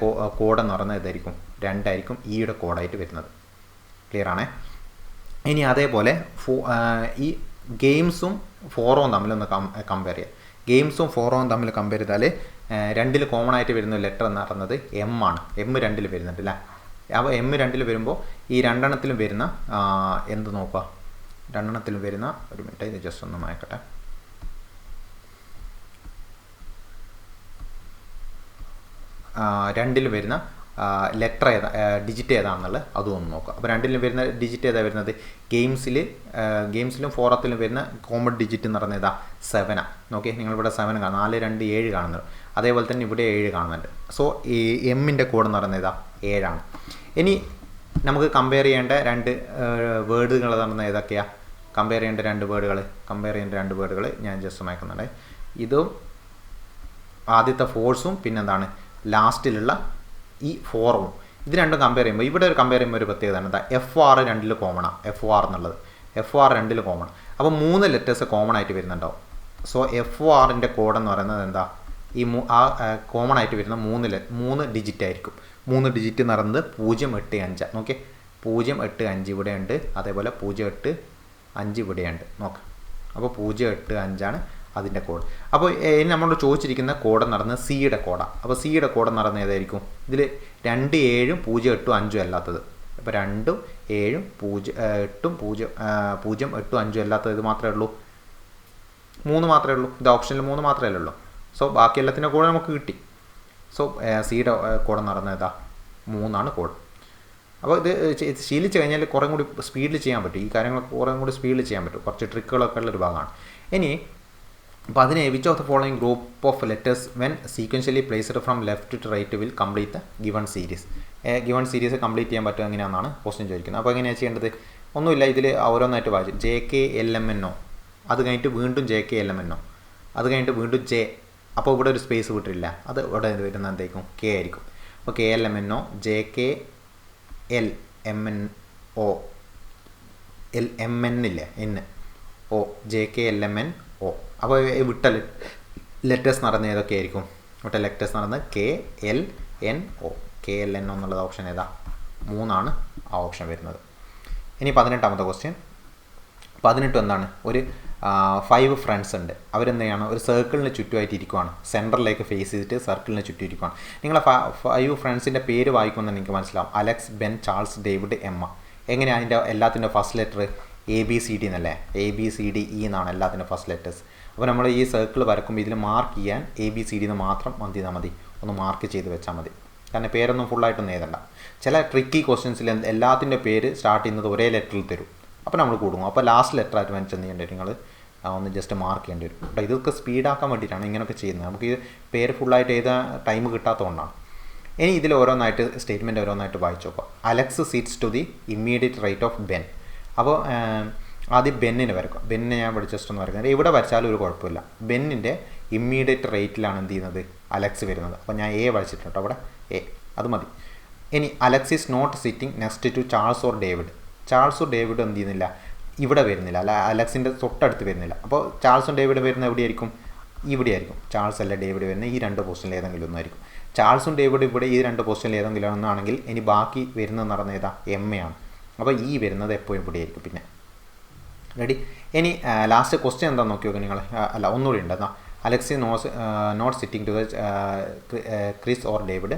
കോഡ് എന്ന് പറയുന്നത് ഏതായിരിക്കും, 2 ആയിരിക്കും ഇയുടെ കോഡായിട്ട് വരുന്നത്. ക്ലിയർ ആണേ. ഇനി അതേപോലെ ഈ ഗെയിംസും ഫോറവും തമ്മിലൊന്ന് കമ്പയർ ചെയ്യുക. ഗെയിംസും ഫോറവും തമ്മിൽ കമ്പയർ ചെയ്താൽ 2ൽ കോമൺ ആയിട്ട് വരുന്ന ലെറ്റർ എന്ന് പറയുന്നത് എം ആണ്. എം 2ൽ വരുന്നുണ്ട് അല്ലേ. അപ്പോൾ എം 2ൽ വരുമ്പോൾ ഈ 2 വരുന്ന എന്ത് നോക്കുക, 2 വരുന്ന ഒരു മിനിറ്റ്, ഇത് ജസ്റ്റ് ഒന്ന് മായ്ക്കട്ടെ. രണ്ടിൽ വരുന്ന ലെറ്റർ ഏതാ, ഡിജിറ്റ് ഏതാണെന്നുള്ളത് അതും ഒന്ന് നോക്കുക. അപ്പോൾ 2ൽ വരുന്ന ഡിജിറ്റ് ഏതാ വരുന്നത്, ഗെയിംസിലും ഫോറത്തിലും വരുന്ന കോമൺ ഡിജിറ്റ് എന്ന് പറയുന്നത് ഏതാ, 7. ഓക്കെ, നിങ്ങളിവിടെ 7 കാണും, 4 2 7 കാണുന്നുണ്ട്. അതേപോലെ തന്നെ ഇവിടെ 7 കാണുന്നുണ്ട്. സോ ഈ എമ്മിൻ്റെ കോഡ് എന്ന് പറയുന്നത് ഏതാ, 7ആണ്. ഇനി നമുക്ക് കമ്പയർ ചെയ്യേണ്ട 2 വേർഡുകൾ എന്ന് പറയുന്നത് ഏതൊക്കെയാണ്, കമ്പയർ ചെയ്യേണ്ട 2 വേർഡുകൾ ഞാൻ ജസ്റ്റ് മയക്കുന്നുണ്ട്. ഇതും ആദ്യത്തെ ഫോഴ്സും പിന്നെന്താണ് ലാസ്റ്റിലുള്ള ഈ ഫോറും, ഇത് രണ്ടും കമ്പയർ ചെയ്യുമ്പോൾ ഇവിടെ കമ്പയർ ചെയ്യുമ്പോൾ ഒരു പ്രത്യേകത എന്താ, FR 2ൽ കോമണാണ്. FR എന്നുള്ളത് FR 2ൽ കോമൺ. അപ്പോൾ 3 ലെറ്റേഴ്സ് കോമൺ ആയിട്ട് വരുന്നുണ്ടാവും. സോ FRൻ്റെ കോഡ് എന്ന് പറയുന്നത് എന്താ, ഈ കോമൺ ആയിട്ട് വരുന്ന 3 ഡിജിറ്റ് ആയിരിക്കും. 3 ഡിജിറ്റ് എന്ന് പറയുന്നത് 085. നോക്കി, 085 ഇവിടെയുണ്ട്, അതേപോലെ 085 ഇവിടെയുണ്ട്. നോക്ക്, അപ്പോൾ 085 അതിൻ്റെ കോഡ്. അപ്പോൾ ഇനി നമ്മളോട് ചോദിച്ചിരിക്കുന്ന കോഡ് എന്ന് പറയുന്നത് സിയുടെ കോഡാണ്. അപ്പോൾ സിയുടെ കോഡ് എന്ന് പറയുന്നത് ഏതായിരിക്കും, ഇതിൽ 2 7 0 8 5 അല്ലാത്തത് ഇപ്പോൾ 2 7 0 8 0 0 8 5 അല്ലാത്തത് ഇത് മാത്രമേ ഉള്ളൂ, 3 മാത്രമേ ഉള്ളൂ. ഇത് ഓപ്ഷനിൽ 3 മാത്രമേ ഉള്ളൂ. സോ ബാക്കി എല്ലാത്തിൻ്റെ കൂടെ നമുക്ക് കിട്ടി. സോ സിയുടെ കോഡ് നടന്നത് ഏതാ 3 കോഡ്. അപ്പോൾ ഇത് ശീലിച്ച് കഴിഞ്ഞാൽ കുറേ കൂടി സ്പീഡിൽ ചെയ്യാൻ പറ്റും. ഈ കാര്യങ്ങളൊക്കെ കുറേ കൂടി സ്പീഡിൽ ചെയ്യാൻ പറ്റും. കുറച്ച് ട്രിക്കുകളൊക്കെ ഉള്ളൊരു ഭാഗമാണ്. ഇനി അപ്പോൾ അതിനെ which of the following group of letters when sequentially placed from left to right will complete the given series. Given series complete ചെയ്യാൻ പറ്റും എങ്ങനെയാണെന്നാണ് ക്വസ്റ്റ്യൻ ചോദിക്കുന്നത്. അപ്പോൾ എങ്ങനെയാണ് ചെയ്യേണ്ടത്? ഒന്നുമില്ല, ഇതിൽ ഓരോന്നായിട്ട് വായിച്ചു. JKLMNO, അത് കഴിഞ്ഞിട്ട് വീണ്ടും JKLMNO, അത് കഴിഞ്ഞിട്ട് വീണ്ടും J. അപ്പോൾ ഇവിടെ ഒരു സ്പേസ് വിട്ടിട്ടില്ല, അത് ഇവിടെ വരുന്ന എന്തായിരിക്കും? K ആയിരിക്കും. അപ്പോൾ KLMNO, JKLMNO, LMN ഇല്ലേ N, O, JKLMNO. അപ്പോൾ വിട്ട ലെറ്റേഴ്സ് നടന്ന ഏതൊക്കെ ആയിരിക്കും? വിട്ട ലെറ്റേഴ്സ് നടന്ന് KLNO. KLNO എന്നുള്ളത് ഓപ്ഷൻ ഏതാ? 3 ആ ഓപ്ഷൻ വരുന്നത്. ഇനി 18ാമത്തെ ക്വസ്റ്റ്യൻ. 18 എന്താണ്? ഒരു 5 ഫ്രണ്ട്സ് ഉണ്ട്. അവരെന്താണ്? ഒരു സർക്കിളിന് ചുറ്റുമായിട്ട് ഇരിക്കുവാണ്. സെൻറ്ററിലേക്ക് ഫേസ് ചെയ്തിട്ട് സർക്കിളിന് ചുറ്റും ഇരിക്കുവാണ്. നിങ്ങളെ 5 ഫ്രണ്ട്സിൻ്റെ പേര് വായിക്കുമെന്ന് എനിക്ക് മനസ്സിലാവും. Alex, Ben, Charles, David, Emma. എങ്ങനെയാണ് അതിൻ്റെ എല്ലാത്തിൻ്റെ ഫസ്റ്റ് ലെറ്റർ? ABCD എന്നല്ലേ? ABCDE എന്നാണ് എല്ലാത്തിൻ്റെ ഫസ്റ്റ് ലെറ്റേഴ്സ്. അപ്പോൾ നമ്മൾ ഈ സർക്കിൾ വരക്കുമ്പോൾ ഇതിൽ മാർക്ക് ചെയ്യാൻ ABCD എന്ന് മാത്രം ചെയ്താൽ മതി. ഒന്ന് മാർക്ക് ചെയ്ത് വെച്ചാൽ മതി. കാരണം പേരൊന്നും ഫുള്ളായിട്ടൊന്നും എഴുതണ്ട. ചില ട്രിക്കി ക്വസ്റ്റ്യൻസിൽ എല്ലാത്തിൻ്റെ പേര് സ്റ്റാർട്ട് ചെയ്യുന്നത് ഒരേ ലെറ്ററിൽ തരും. അപ്പോൾ നമ്മൾ കൂടും. അപ്പോൾ ലാസ്റ്റ് ലെറ്റർ ആയിട്ട് വെച്ച് എന്ത് ചെയ്യേണ്ടി വരും? നിങ്ങൾ ഒന്ന് ജസ്റ്റ് മാർക്ക് ചെയ്യേണ്ടി വരും. അപ്പോൾ ഇതൊക്കെ സ്പീഡാക്കാൻ വേണ്ടിയിട്ടാണ് ഇങ്ങനെയൊക്കെ ചെയ്യുന്നത്. നമുക്ക് ഈ പേര് ഫുള്ളായിട്ട് എഴുതാൻ ടൈം കിട്ടാത്തതുകൊണ്ടാണ്. ഇനി ഇതിൽ ഓരോന്നായിട്ട് സ്റ്റേറ്റ്മെൻറ്റ് ഓരോന്നായിട്ട് വായിച്ചു നോക്കുക. Alex sits to the immediate right of Ben. അപ്പോൾ ആദ്യം ബെന്നിന് വരക്കുക. ബെന്നിനെ ഞാൻ ഇവിടെ ജസ്റ്റ് ഒന്ന് വരക്കുന്നത്. ഇവിടെ വരച്ചാലും ഒരു കുഴപ്പമില്ല. ബെന്നിൻ്റെ ഇമ്മീഡിയറ്റ് റൈറ്റിലാണ് എന്ത് ചെയ്യുന്നത്? അലക്സ് വരുന്നത്. അപ്പോൾ ഞാൻ A വരച്ചിട്ടുണ്ട് അവിടെ, A അത് മതി. ഇനി Alex is not sitting next to Charles or David. ചാൾസും ഡേവിഡും എന്ത് ചെയ്യുന്നില്ല? ഇവിടെ വരുന്നില്ല, അല്ല അലക്സിൻ്റെ തൊട്ടടുത്ത് വരുന്നില്ല. അപ്പോൾ ചാൾസും ഡേവിഡും വരുന്നത് എവിടെയായിരിക്കും? ഇവിടെ ആയിരിക്കും. ചാൾസ് അല്ല ഡേവിഡ് വരുന്നത് ഈ 2 പൊസിഷനിൽ ഏതെങ്കിലും ഒന്നായിരിക്കും. ചാൾസും ഡേവിഡും ഇവിടെ ഈ 2 പൊസിഷനിൽ ഏതെങ്കിലും ഒന്നാണെങ്കിൽ ഇനി ബാക്കി വരുന്നത് നടന്ന ഏതാ? എമ്മയാണ്. അപ്പോൾ ഈ വരുന്നത് എപ്പോഴും ഇവിടെ ആയിരിക്കും. പിന്നെ റെഡി. ഇനി ലാസ്റ്റ് ക്വസ്റ്റ്യൻ എന്താണെന്ന് നോക്കി നോക്കുക നിങ്ങൾ. അല്ല ഒന്നുകൂടി ഉണ്ട്. എന്നാൽ Alex not sitting to the Chris or David.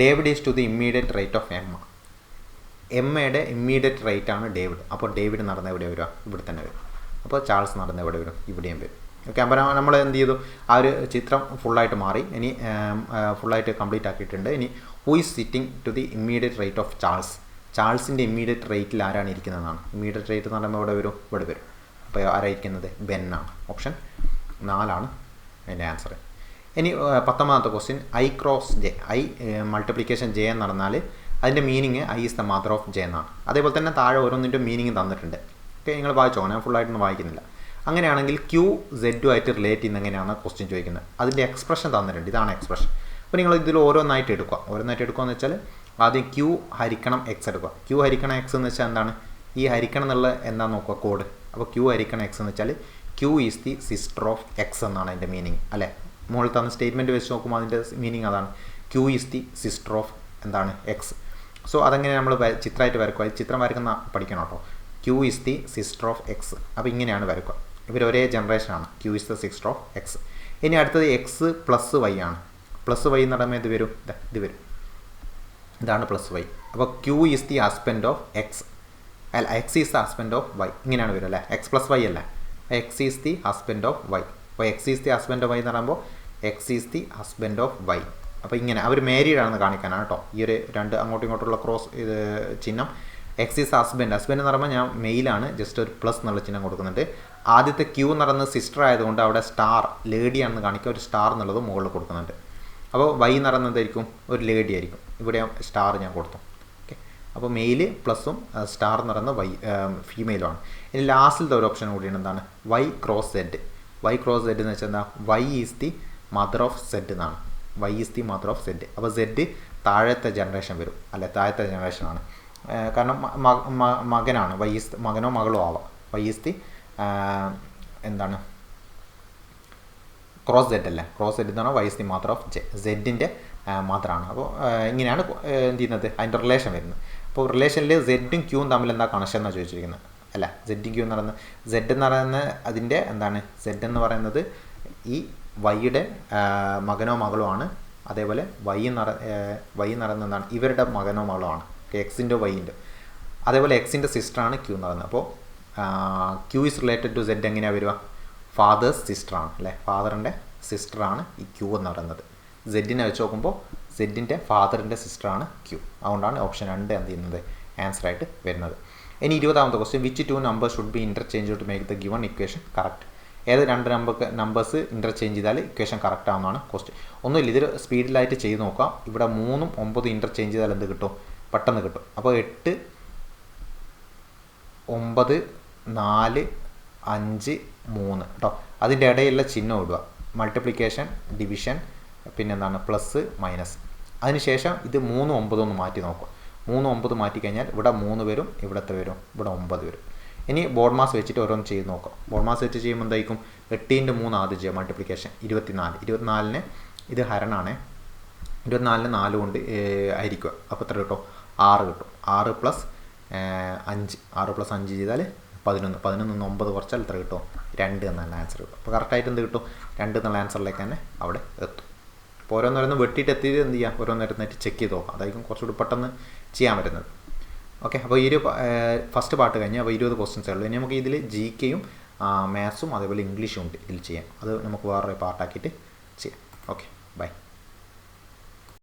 David is to the immediate right of Emma. എമ്മയുടെ ഇമ്മീഡിയറ്റ് റൈറ്റ് ആണ് ഡേവിഡ്. അപ്പോൾ ഡേവിഡ് നടന്ന എവിടെ വരിക? ഇവിടെ തന്നെ വരും. അപ്പോൾ ചാൾസ് നടന്ന എവിടെ വരും? ഇവിടെയും വരും. ഓക്കെ. അപ്പോൾ നമ്മൾ എന്ത് ചെയ്തു? ആ ഒരു ചിത്രം ഫുള്ളായിട്ട് മാറി. ഇനി ഫുള്ളായിട്ട് കംപ്ലീറ്റ് ആക്കിയിട്ടുണ്ട്. ഇനി who is sitting to the immediate right of Charles. ചാൾസിൻ്റെ ഇമ്മീഡിയറ്റ് റൈറ്റിൽ ആരാണ് ഇരിക്കുന്നതെന്നാണ്. ഇമ്മീഡിയറ്റ് റൈറ്റ് എന്ന് പറയുമ്പോൾ ഇവിടെ വരും, ഇവിടെ വരും. അപ്പോൾ ആരായിരിക്കുന്നത്? ബെന്നാണ്. ഓപ്ഷൻ 4 അതിൻ്റെ ആൻസർ. ഇനി 19ാമത്തെ question. I cross J. I multiplication J എന്ന് പറഞ്ഞാൽ അതിൻ്റെ meaning I is the mother of J എന്നാണ്. അതേപോലെ തന്നെ താഴെ ഓരോന്നിൻ്റെ മീനിങ് തന്നിട്ടുണ്ട്. ഓക്കെ, നിങ്ങൾ വായിച്ചോ, ഞാൻ ഫുള്ളായിട്ടൊന്നും വായിക്കുന്നില്ല. അങ്ങനെയാണെങ്കിൽ Q Z റിലേറ്റ് ചെയ്യുന്ന എങ്ങനെയാണ് ക്വസ്റ്റ്യൻ ചോദിക്കുന്നത്. അതിൻ്റെ എക്സ്പ്രഷൻ തന്നിട്ടുണ്ട്. ഇതാണ് എക്സ്പ്രഷൻ. അപ്പോൾ നിങ്ങൾ ഇതിൽ ഓരോന്നായിട്ട് എടുക്കുക. എന്ന് വെച്ചാൽ ആദ്യം Q ഹരിക്കണം X എടുക്കുക. Q ഹരിക്കണം X എന്ന് വെച്ചാൽ എന്താണ്? ഈ ഹരിക്കണം എന്നുള്ള എന്താണെന്ന് നോക്കുക, കോഡ്. അപ്പോൾ Q ഹരിക്കണം X എന്ന് വെച്ചാൽ Q is the sister of X എന്നാണ് അതിൻ്റെ മീനിങ്, അല്ലേ? മുകളിൽ തന്ന സ്റ്റേറ്റ്മെൻറ്റ് വെച്ച് നോക്കുമ്പോൾ അതിൻ്റെ മീനിങ് അതാണ്. Q is the sister of എന്താണ്? X. സോ അതെങ്ങനെ നമ്മൾ ചിത്രമായിട്ട് വരക്കുക? ചിത്രം വരക്കുന്ന പഠിക്കണം കേട്ടോ. Q is the sister of X. അപ്പോൾ ഇങ്ങനെയാണ് വരക്കുക. ഇവർ ഒരേ ജനറേഷനാണ്. Q is the sister of X. ഇനി അടുത്തത് X പ്ലസ് Y ആണ്. പ്ലസ് Y എന്ന് പറയുമ്പോൾ ഇത് വരും, ഇത് വരും. ഇതാണ് പ്ലസ് Y. അപ്പോൾ Q is the husband of X. അല്ല, X is the husband of Y. ഇങ്ങനെയാണ് വരും, അല്ലേ? X പ്ലസ് Y അല്ല, X is the husband of Y. അപ്പോൾ X is the husband of Y എന്ന് പറയുമ്പോൾ X is the husband of Y. അപ്പോൾ ഇങ്ങനെ അവർ മാരീഡ് ആണെന്ന് കാണിക്കാനാണ് കേട്ടോ ഈ ഒരു 2 അങ്ങോട്ടും ഇങ്ങോട്ടുള്ള ക്രോസ് ചിഹ്നം. X ഈസ് ഹസ്ബൻഡ് എന്ന് പറയുമ്പോൾ ഞാൻ മെയിലാണ്, ജസ്റ്റ് ഒരു പ്ലസ് എന്നുള്ള ചിഹ്നം കൊടുക്കുന്നുണ്ട്. ആദ്യത്തെ Q എന്ന് പറയുന്നത് സിസ്റ്റർ ആയതുകൊണ്ട് അവിടെ സ്റ്റാർ, ലേഡിയാണെന്ന് കാണിക്കുക, ഒരു സ്റ്റാർ എന്നുള്ളത് മുകളിൽ കൊടുക്കുന്നുണ്ട്. അപ്പോൾ Y എന്ന് പറയുന്നതായിരിക്കും ഒരു ലേഡി ആയിരിക്കും. ഇവിടെ സ്റ്റാർ ഞാൻ കൊടുത്തു. ഓക്കെ, അപ്പോൾ മെയില് പ്ലസും സ്റ്റാർ എന്ന് പറയുന്നത് Y ഫീമെയിലുമാണ്. ഇനി ലാസ്റ്റിലത്തെ ഒരു ഓപ്ഷൻ കൂടിയാണ്, എന്താണ്? Y cross Z. Y cross Z എന്ന് വെച്ചാൽ എന്താ? Y is the mother of Z എന്നാണ്. Y is the mother of Z. അപ്പോൾ Z താഴത്തെ ജനറേഷൻ വരും, അല്ലെ? താഴത്തെ ജനറേഷനാണ്. കാരണം മകനാണ്. Y ഈസ് മകനോ മകളോ ആവാം. Y ഈസ് ദി എന്താണ്? ക്രോസ് Z അല്ലേ? ക്രോസ് Z എന്ന് പറഞ്ഞാൽ Y is the mother of J. Zൻ്റെ മദറാണ്. അപ്പോൾ ഇങ്ങനെയാണ് എന്ത് ചെയ്യുന്നത്? അതിൻ്റെ റിലേഷൻ വരുന്നത്. അപ്പോൾ റിലേഷനിൽ Zഉം Qയും തമ്മിൽ എന്താ കണക്ഷൻ എന്നാണ് ചോദിച്ചിരിക്കുന്നത്, അല്ല? Zഉം Q എന്ന് പറയുന്നത്, Z എന്ന് പറയുന്നത് അതിൻ്റെ എന്താണ്? Z എന്ന് പറയുന്നത് ഈ Yയുടെ മകനോ മകളോ ആണ്. അതേപോലെ Y എന്ന് പറയുന്നത് എന്താണ്? ഇവരുടെ മകനോ മകളോ ആണ്. Xൻ്റെ Yൻ്റെ. അതേപോലെ എക്സിൻ്റെ സിസ്റ്ററാണ് ക്യൂ എന്ന് പറയുന്നത്. അപ്പോൾ Q is related to Z എങ്ങനെയാണ് വരിക? ഫാദേഴ്സ് സിസ്റ്ററാണ് അല്ലേ, ഫാദറിൻ്റെ സിസ്റ്ററാണ് ഈ ക്യൂ എന്ന് പറയുന്നത്. സെഡിനെ വെച്ച് നോക്കുമ്പോൾ സെഡിൻ്റെ ഫാദറിൻ്റെ സിസ്റ്ററാണ് ക്യൂ. അതുകൊണ്ടാണ് ഓപ്ഷൻ 2 എന്ത് ചെയ്യുന്നത് ആൻസറായിട്ട് വരുന്നത്. ഇനി 20ാമത്തെ question, which 2 number should be interchange to make the given equation correct? ഏത് 2 നമ്പേഴ്സ് ഇൻ്റർചേഞ്ച് ചെയ്താൽ ഇക്വേഷൻ കറക്റ്റ് ആവുന്നതാണ് ക്വസ്റ്റ്യൻ. ഒന്നുമില്ല, ഇതിൽ സ്പീഡിലായിട്ട് ചെയ്ത് നോക്കാം. ഇവിടെ 3ഉം 9 ഇൻ്റർചേഞ്ച് ചെയ്താൽ എന്ത് കിട്ടും? പെട്ടെന്ന് കിട്ടും. അപ്പോൾ 8, 9, 4, 5, 3 കേട്ടോ. അതിൻ്റെ ഇടയിലുള്ള ചിഹ്നം ഇടുക. മൾട്ടിപ്ലിക്കേഷൻ, ഡിവിഷൻ, പിന്നെന്താണ് പ്ലസ് മൈനസ്. അതിനുശേഷം ഇത് 3, 9 ഒന്ന് മാറ്റി നോക്കുക. 3, 9 മാറ്റിക്കഴിഞ്ഞാൽ ഇവിടെ 3 വരും, ഇവിടെ എത്ര വരും? ഇവിടെ 9 വരും. ഇനി ബോർഡ് മാസ് വെച്ചിട്ട് ഓരോന്ന് ചെയ്ത് നോക്കാം. ബോർഡ് മാസ് വെച്ച് ചെയ്യുമ്പോൾ എന്തായിരിക്കും? 8 × 3 ആദ്യം ചെയ്യുക, മൾട്ടിപ്ലിക്കേഷൻ 24. 24ന് ഇത് ഹരണമാണ്, 24ന് 4 കൊണ്ട് ആയിരിക്കുക. അപ്പോൾ എത്ര കിട്ടും? 6 കിട്ടും. 6 + 5, 6 + 5 ചെയ്താൽ 11. 11 നിന്ന് 9 കുറച്ചാൽ എത്ര കിട്ടും? 2 എന്നുള്ള ആൻസർ കിട്ടും. അപ്പോൾ കറക്റ്റായിട്ട് എന്ത് കിട്ടും? 2 എന്നുള്ള ആൻസറിലേക്ക് തന്നെ അവിടെ എത്തും. അപ്പോൾ ഓരോന്നോരോന്ന് വെട്ടിയിട്ട് എത്തിയിട്ട് എന്ത് ചെയ്യുക? ഓരോന്നേരത്തായിട്ട് ചെക്ക് ചെയ്ത് നോക്കാം. അതായിരിക്കും കുറച്ചുകൂടി പെട്ടെന്ന് ചെയ്യാൻ പറ്റുന്നത്. ഓക്കെ, അപ്പോൾ ഈ ഒരു ഫസ്റ്റ് പാർട്ട് കഴിഞ്ഞ് അപ്പോൾ 20 ക്വസ്റ്റ്യൻസേ ഉള്ളൂ. ഇനി നമുക്ക് ഇതിൽ GKയും മാത്സും അതേപോലെ ഇംഗ്ലീഷും ഉണ്ട് ഇതിൽ ചെയ്യാം. അത് നമുക്ക് വേറൊരു പാർട്ടാക്കിയിട്ട് ചെയ്യാം. Okay, by.